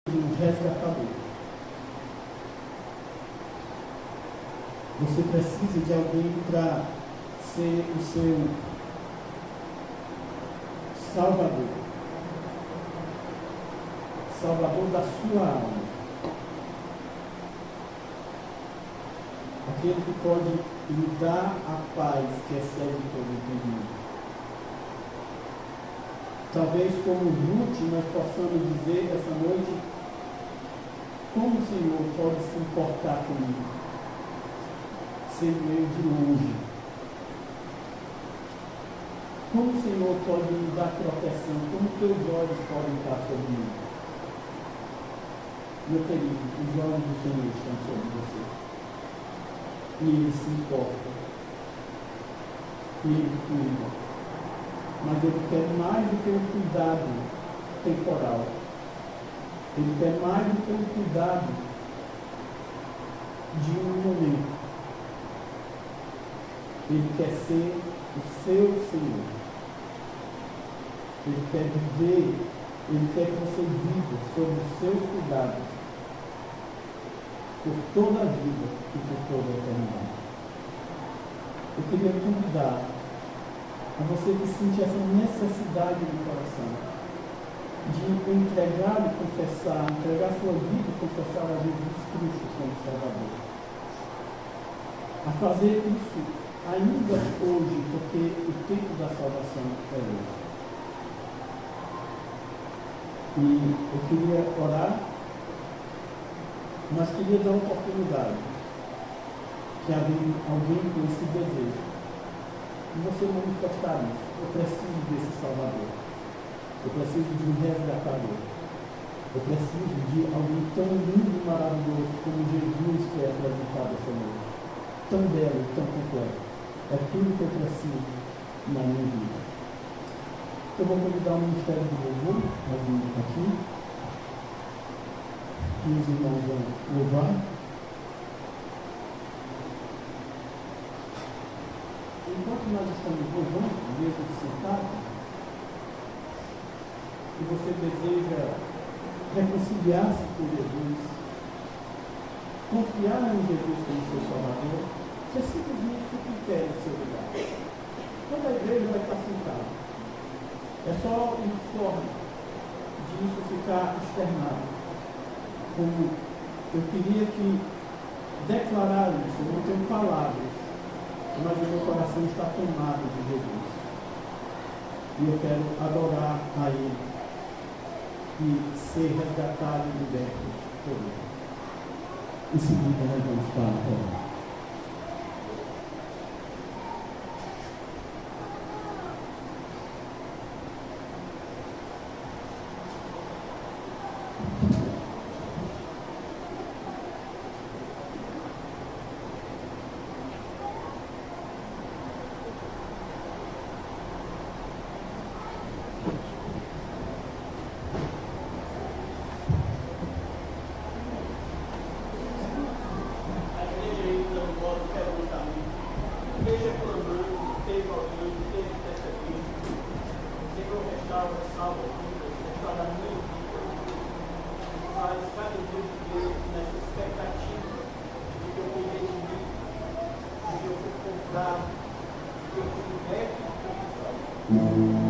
um resgatador. Você precisa de alguém para ser o seu salvador, salvador da sua alma, aquele que pode lhe dar a paz que excede todo entendimento. Talvez como Ruth nós possamos dizer essa noite: como o Senhor pode se importar comigo, sendo eu de longe? Como o Senhor pode me dar proteção? Como teus olhos podem estar sobre mim? Meu querido, os olhos do Senhor estão sobre você. E Ele se importa. E Ele cuida. Mas Ele quer mais do que um cuidado temporal. Ele quer mais do que um cuidado de um momento. Ele quer ser o seu Senhor. Ele quer viver, Ele quer que você viva sob os seus cuidados por toda a vida e por toda a eternidade. Eu queria convidar a você que sente essa necessidade no coração de entregar e confessar, entregar sua vida e confessar a Jesus Cristo como Salvador. A fazer isso ainda hoje, porque o tempo da salvação é hoje. E eu queria orar, mas queria dar uma oportunidade que havia alguém com esse desejo. E você manifestar isso. Eu preciso desse Salvador. Eu preciso de um resgatador. Eu preciso de alguém tão lindo e maravilhoso como Jesus que é apresentado essa noite. Tão belo, tão completo. É tudo que eu preciso na minha vida. Eu vou convidar o Ministério do Louvor para vir aqui. E os irmãos vão louvar. Enquanto nós estamos louvando, mesmo sentado, e você deseja reconciliar-se com Jesus, confiar em Jesus como seu Salvador, você simplesmente fica em pé no seu lugar. Toda a igreja vai estar sentada. É só uma forma disso ficar externado. Como eu queria que declarar isso, eu não tenho palavras, mas o meu coração está tomado de Jesus. E eu quero adorar a Ele e ser resgatado e liberto por Ele. Em seguida, nós vamos para a palavra. Aleluia.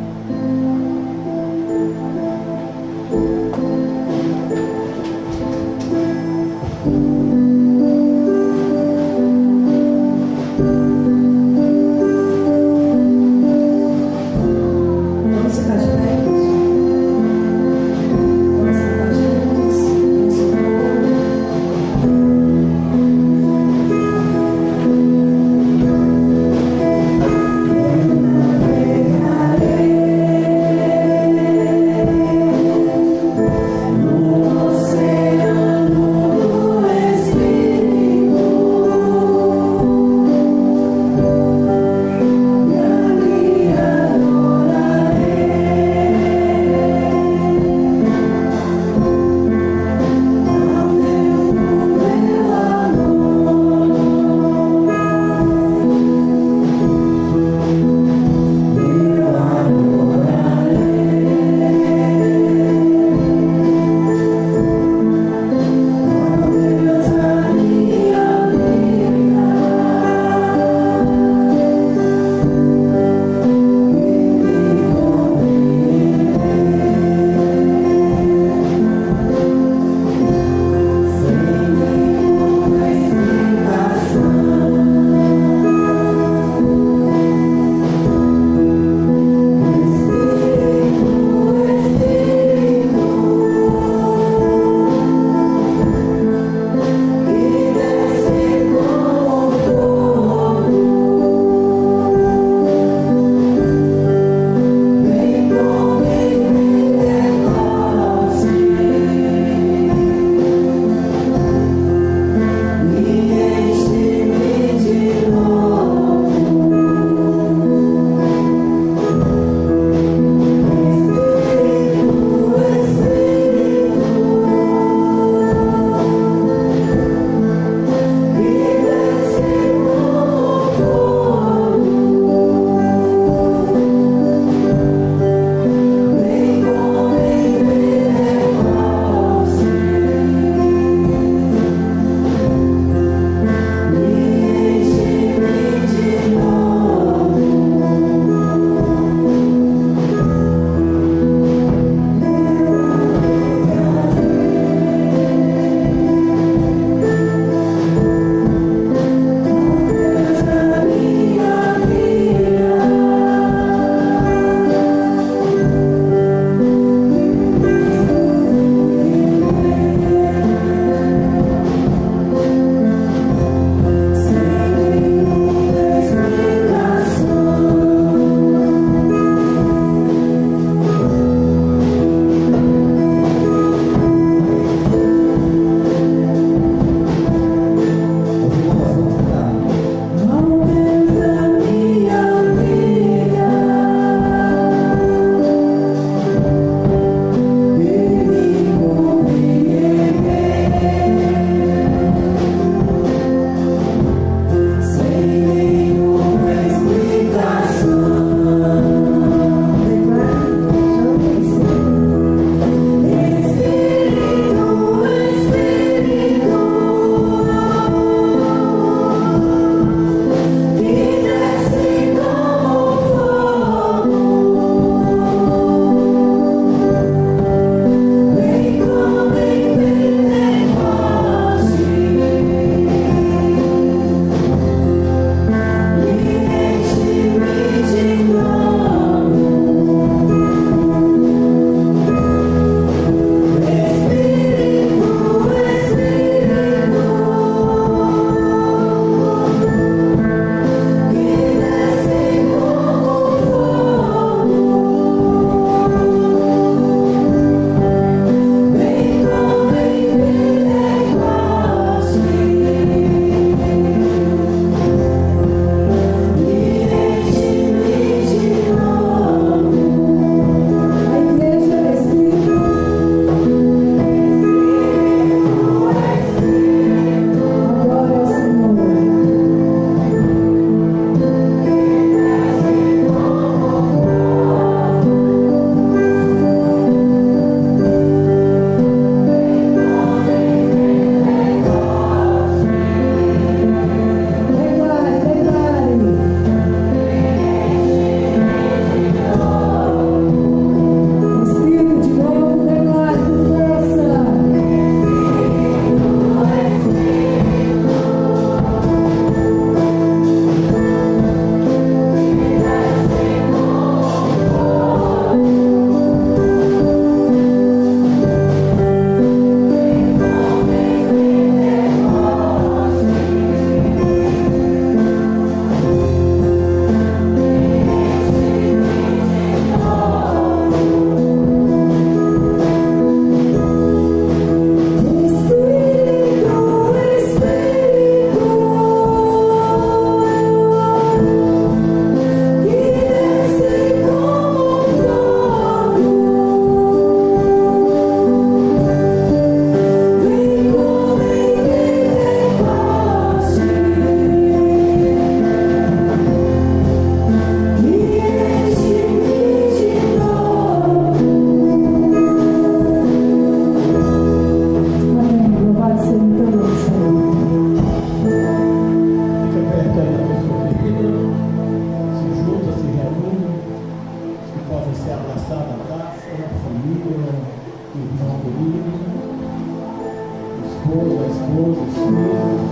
esposa, a esposa, os filhos,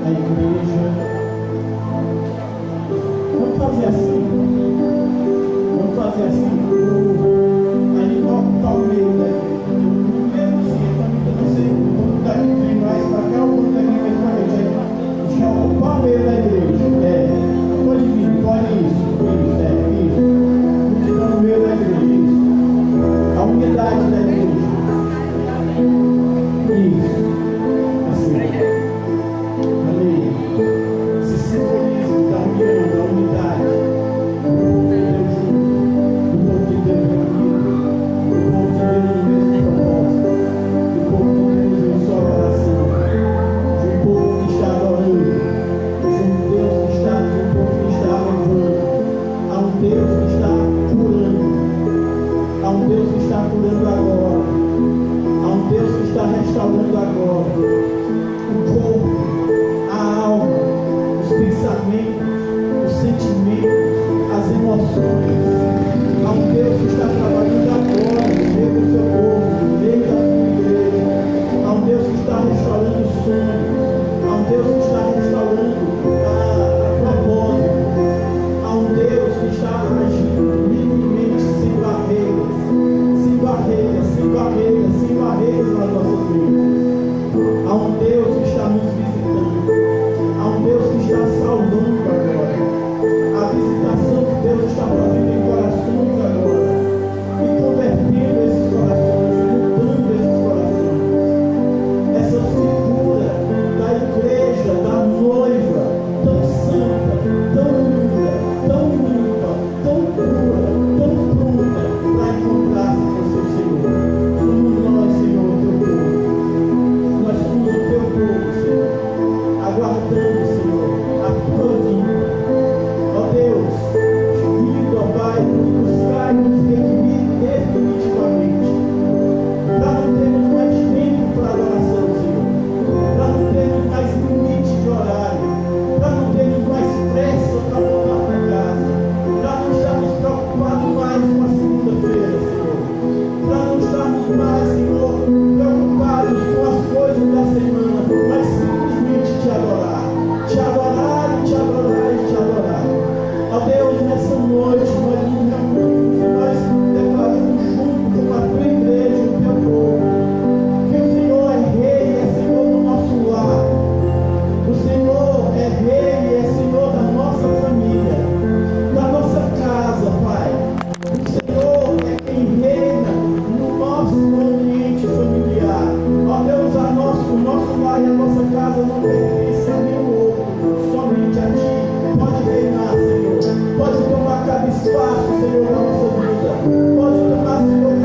a igreja. Vamos fazer assim. Vamos fazer assim. Aí está o meio da igreja. O mesmo assim, então não sei, o outro daqui vem mais para cá, o outro daqui vem para cá. Já ocupar o meio da igreja. Pode vir, pode isso. Isso. No meio da igreja, isso. A unidade da igreja. Isso.